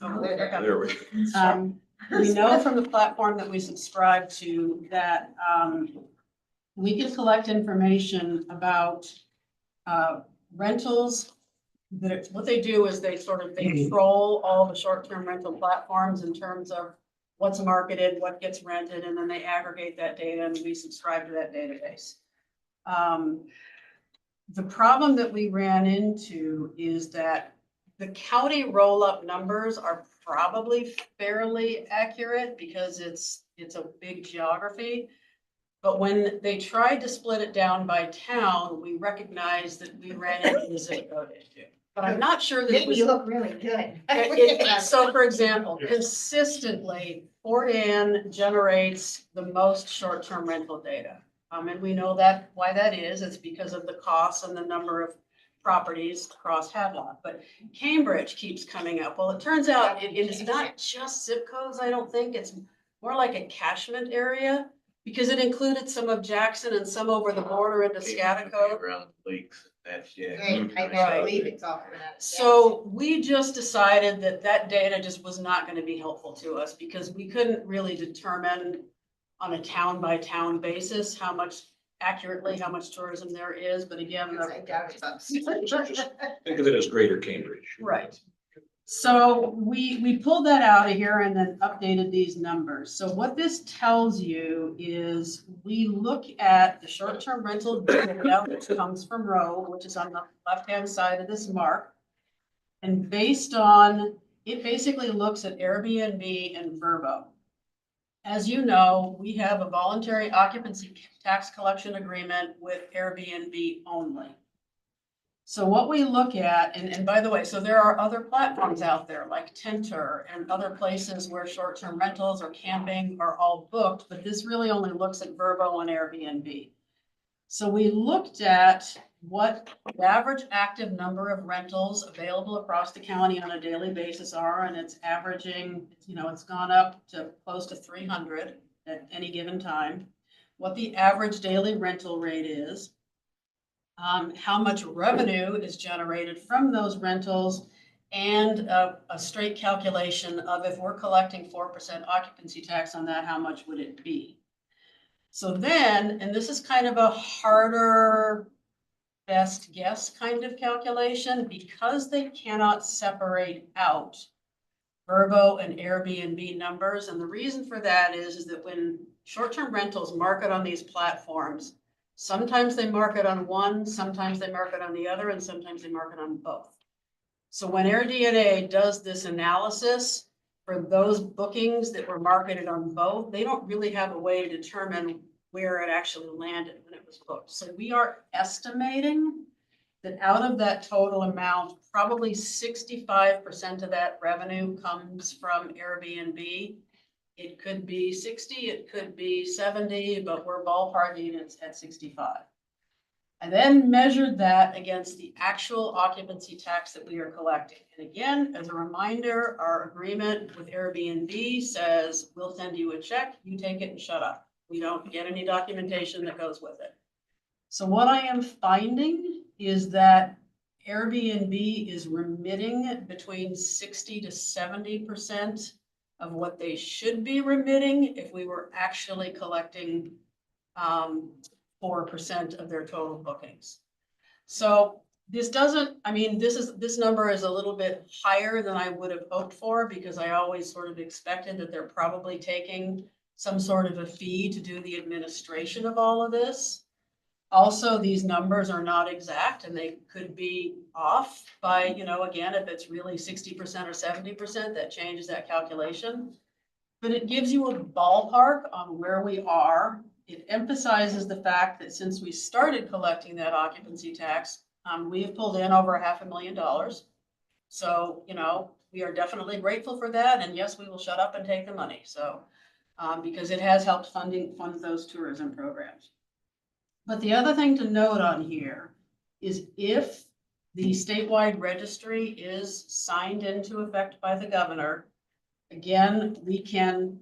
Oh, there they There we go. We know from the platform that we subscribe to that, we can collect information about, rentals. That what they do is they troll all the short-term rental platforms in terms of what's marketed, what gets rented, and then they aggregate that data and we subscribe to that database. The problem that we ran into is that the county roll-up numbers are probably fairly accurate because it's a big geography. But when they tried to split it down by town, we recognized that we ran into the zip code issue. But I'm not sure that it Maybe was. you look really good. So for example, consistently, Fort Anne generates the most short-term rental data. And we know that, why that is, it's because of the costs and the number of properties across Hadlock. But Cambridge keeps coming up. Well, it turns out it is not just zip codes, I don't think, it's more like a catchment area. Because it included some of Jackson and some over the border into Scottico. Around lakes, that's, yeah. Right, I believe it's all coming out. So we just decided that that data just was not going to be helpful to us because we couldn't really determine on a town by town basis how much tourism there is, but again. I doubt it. Think of it as Greater Cambridge. Right. So we pulled that out of here and then updated these numbers. So what this tells you is we look at the short-term rental data, which comes from Row, which is on the left-hand side of this mark. And based on, it basically looks at Airbnb and Vrbo. As you know, we have a voluntary occupancy tax collection agreement with Airbnb only. So what we look at, and by the way, so there are other platforms out there like Tenter and other places where short-term rentals or camping are all booked, but this really only looks at Vrbo and Airbnb. So we looked at what the average active number of rentals available across the county on a daily basis are, and it's averaging, it's gone up to close to 300 at any given time. What the average daily rental rate is. How much revenue is generated from those rentals, and a straight calculation of if we're collecting 4% occupancy tax on that, how much would it be? So then, and this is kind of a harder best guess kind of calculation, because they cannot separate out Vrbo and Airbnb numbers. And the reason for that is that when short-term rentals market on these platforms. Sometimes they market on one, sometimes they market on the other, and sometimes they market on both. So when AirDNA does this analysis for those bookings that were marketed on both, they don't really have a way to determine where it actually landed when it was booked. So we are estimating that out of that total amount, probably 65% of that revenue comes from Airbnb. It could be 60, it could be 70, but we're ballparking it at 65. I then measured that against the actual occupancy tax that we are collecting. And again, as a reminder, our agreement with Airbnb says, we'll send you a check, you take it and shut up. We don't get any documentation that goes with it. So what I am finding is that Airbnb is remitting between 60 to 70% of what they should be remitting if we were actually collecting 4% of their total bookings. So this doesn't, I mean, this number is a little bit higher than I would have hoped for, because I always sort of expected that they're probably taking some sort of a fee to do the administration of all of this. Also, these numbers are not exact and they could be off by, again, if it's really 60% or 70%, that changes that calculation. But it gives you a ballpark on where we are. It emphasizes the fact that since we started collecting that occupancy tax, we have pulled in over $500,000. So, we are definitely grateful for that. And yes, we will shut up and take the money. So, because it has helped fund those tourism programs. But the other thing to note on here is if the statewide registry is signed into effect by the governor, again, we can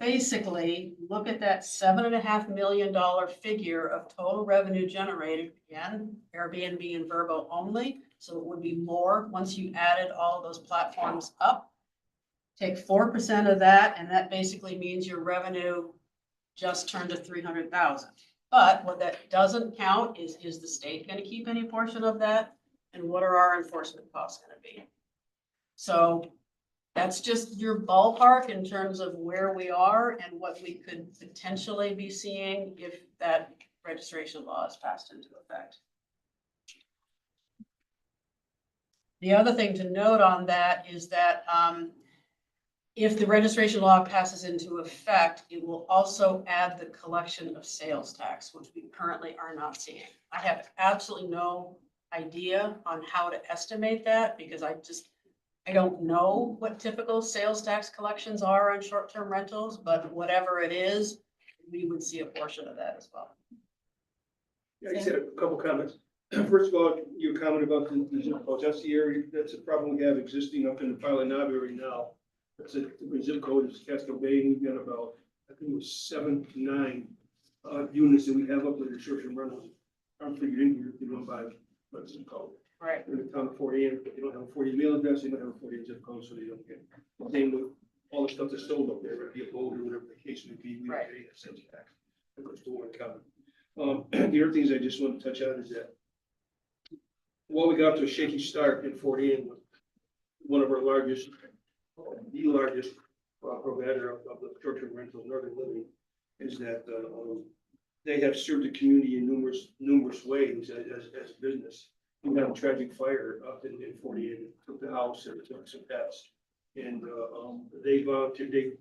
basically look at that $7.5 million figure of total revenue generated, again, Airbnb and Vrbo only. So it would be more once you added all those platforms up. Take 4% of that, and that basically means your revenue just turned to 300,000. But what that doesn't count is the state going to keep any portion of that? And what are our enforcement costs going to be? So that's just your ballpark in terms of where we are and what we could potentially be seeing if that registration law is passed into effect. The other thing to note on that is that if the registration law passes into effect, it will also add the collection of sales tax, which we currently are not seeing. I have absolutely no idea on how to estimate that, because I don't know what typical sales tax collections are on short-term rentals, but whatever it is, we would see a portion of that as well. Yeah, I just had a couple comments. First of all, your comment about the zip codes, that's the area, that's a problem we have existing up in the Pilot Knob area now. That's a the zip code is Casco Bay, and we've got about, I think it was 7 to 9 units that we have up there in short-term rentals. I'm figured in here, if you don't buy zip code. Right. In the town of 48, but they don't have a 40 mail address, they don't have a 40 zip code, so they don't get. Same with all the stuff that's sold up there, right, be a boat or whatever the case may be, we don't Right. pay a sales tax. That goes to one county. The other things I just want to touch on is that while we got to a shaky start in 48 with one of our largest, the largest provider of the short-term rental, Northern Living, is that they have served the community in numerous ways as business. We had a tragic fire up in 48, it took the house and it took some pets. And they volunteered, they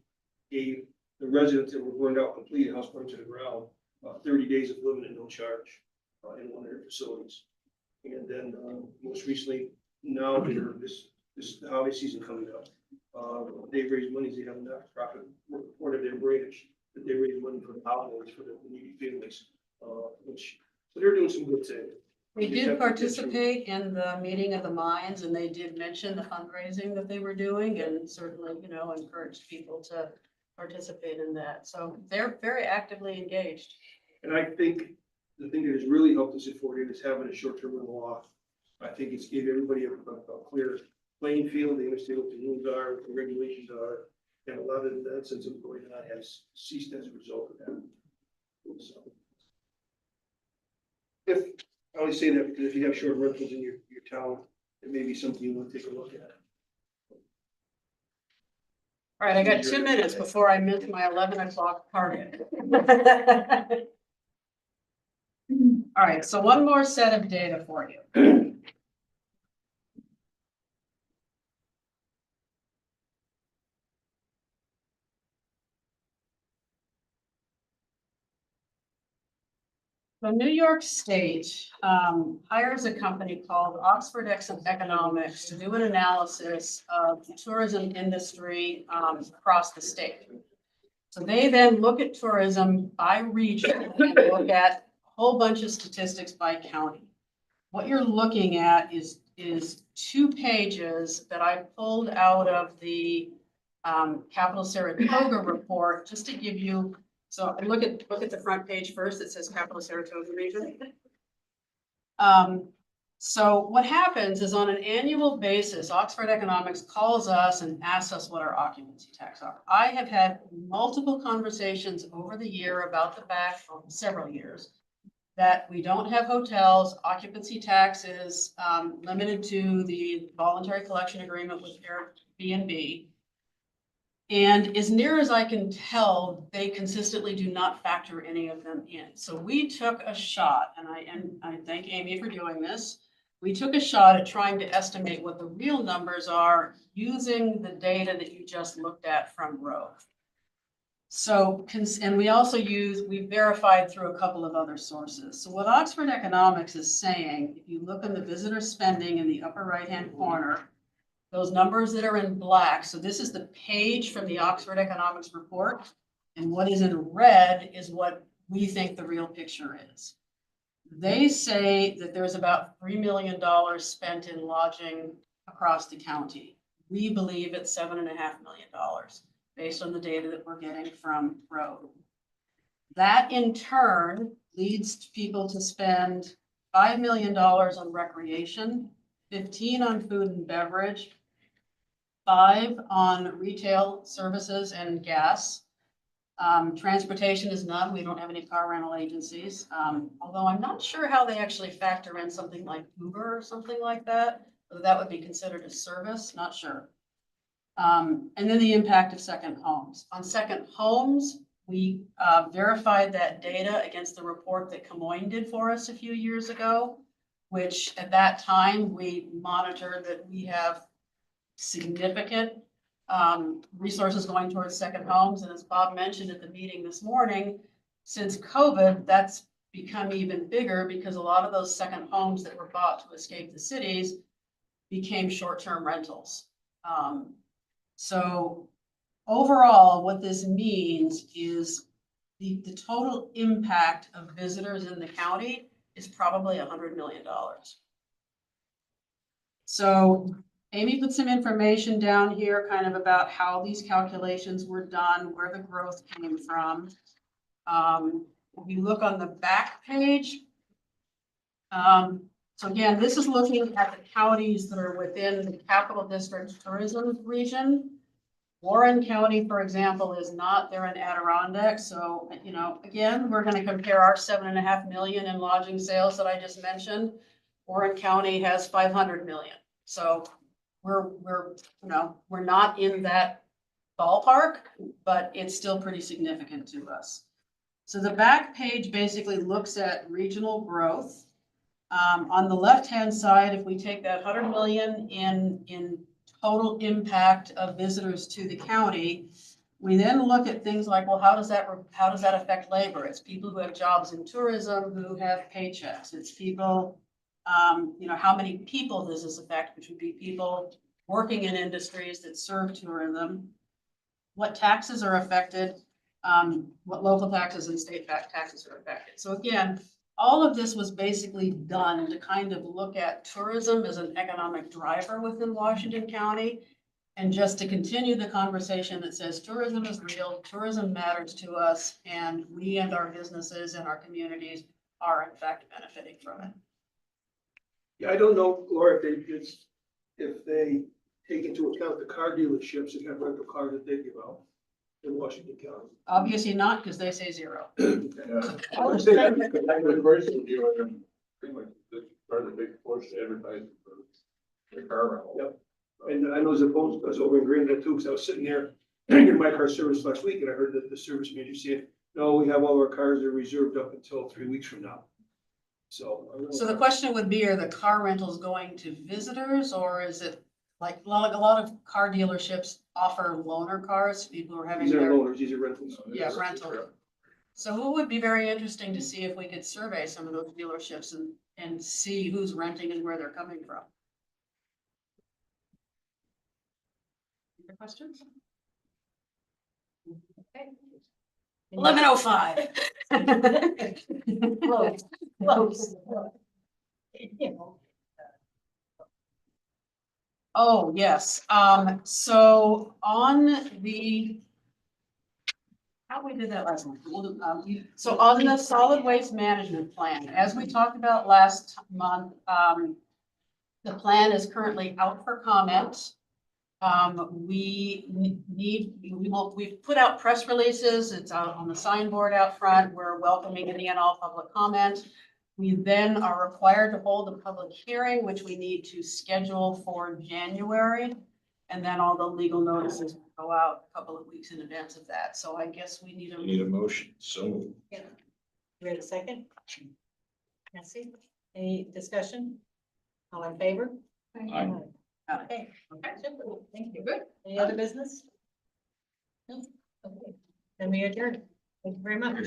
gave the residents that were burned out completely, house burned to the ground, 30 days of living at no charge in one of their facilities. And then most recently, now this holiday season coming up, they raised money, they have a not-for-profit report of their branch, that they raised money for the holidays for the needy families, so they're doing some good things. They did participate in the meeting of the minds, and they did mention the fundraising that they were doing, and certainly, encouraged people to participate in that. So they're very actively engaged. And I think the thing that has really helped us at 48 is having a short-term rental law. I think it's gave everybody a clear playing field. They understand what the rules are, what the regulations are, and a lot of the nonsense of going on has ceased as a result of that. So, I only say that because if you have short rentals in your town, it may be something you want to take a look at. All right, I got 2 minutes before I miss my 11 o'clock target. All right, so one more set of data for you. So New York State hires a company called Oxford Economics to do an analysis of the tourism industry across the state. So they then look at tourism by region and look at a whole bunch of statistics by county. What you're looking at is 2 pages that I pulled out of the Capital Saratoga report, just to give you. So look at the front page first. It says Capital Saratoga region. So what happens is on an annual basis, Oxford Economics calls us and asks us what our occupancy tax are. I have had multiple conversations over the year about the fact, for several years, that we don't have hotels. Occupancy tax is limited to the voluntary collection agreement with Airbnb. And as near as I can tell, they consistently do not factor any of them in. So we took a shot, and I thank Amy for doing this. We took a shot at trying to estimate what the real numbers are using the data that you just looked at from Rove. So, and we verified through a couple of other sources. So what Oxford Economics is saying, if you look on the visitor spending in the upper right-hand corner, those numbers that are in black, so this is the page from the Oxford Economics report, and what is in red is what we think the real picture is. They say that there's about $3 million spent in lodging across the county. We believe it's $7.5 million, based on the data that we're getting from Rove. That in turn leads people to spend $5 million on recreation, 15 on food and beverage, 5 on retail services and gas. Transportation is none. We don't have any car rental agencies. Although I'm not sure how they actually factor in something like Uber or something like that. Whether that would be considered a service, not sure. And then the impact of second homes. On second homes, we verified that data against the report that Camoin did for us a few years ago, which at that time we monitored that we have significant resources going towards second homes. And as Bob mentioned at the meeting this morning, since COVID, that's become even bigger because a lot of those second homes that were bought to escape the cities became short-term rentals. So overall, what this means is the total impact of visitors in the county is probably $100 million. So Amy put some information down here kind of about how these calculations were done, where the growth came from. If you look on the back page, so again, this is looking at the counties that are within the Capital District tourism region. Warren County, for example, is not, they're in Adirondack. So, you know, again, we're going to compare our $7.5 million in lodging sales that I just mentioned. Warren County has 500 million. So we're not in that ballpark, but it's still pretty significant to us. So the back page basically looks at regional growth. On the left-hand side, if we take that 100 million in total impact of visitors to the county, we then look at things like, well, how does that affect labor? It's people who have jobs in tourism who have paychecks. It's people, how many people does this affect, which would be people working in industries that serve tourism. What taxes are affected, what local taxes and state taxes are affected. So again, all of this was basically done to kind of look at tourism as an economic driver within Washington County. And just to continue the conversation that says tourism is real, tourism matters to us, and we and our businesses and our communities are in fact benefiting from it. Yeah, I don't know, Laura, if they take into account the car dealerships that have rental cars that they give out in Washington County. Obviously not, because they say 0. I would say that because I was very sure pretty much this part of the big push advertising for the car rental. Yep. And I know Zappos does over in Greenville too, because I was sitting there get my car serviced last week, and I heard that the service manager said, no, we have all our cars are reserved up until 3 weeks from now. So. So the question would be, are the car rentals going to visitors, or is it like a lot of car dealerships offer loaner cars, people who are having These are their, loaners, these are rentals. yeah, rental. So it would be very interesting to see if we could survey some of those dealerships and see who's renting and where they're coming from. Other questions? 11:05. Close. Close. Oh, yes, so on the. How we did that last month? So on the solid waste management plan, as we talked about last month, the plan is currently out for comment. We've put out press releases, it's out on the signboard out front, we're welcoming any and all public comment. We then are required to hold a public hearing, which we need to schedule for January. And then all the legal notices will go out a couple of weeks in advance of that, so I guess we need Need a motion, so. Wait a second. Nancy, any discussion? All in favor? Aye. Okay, Okay. super, thank you. Good. Any other business? No? Okay, then we adjourn. Thank you very much.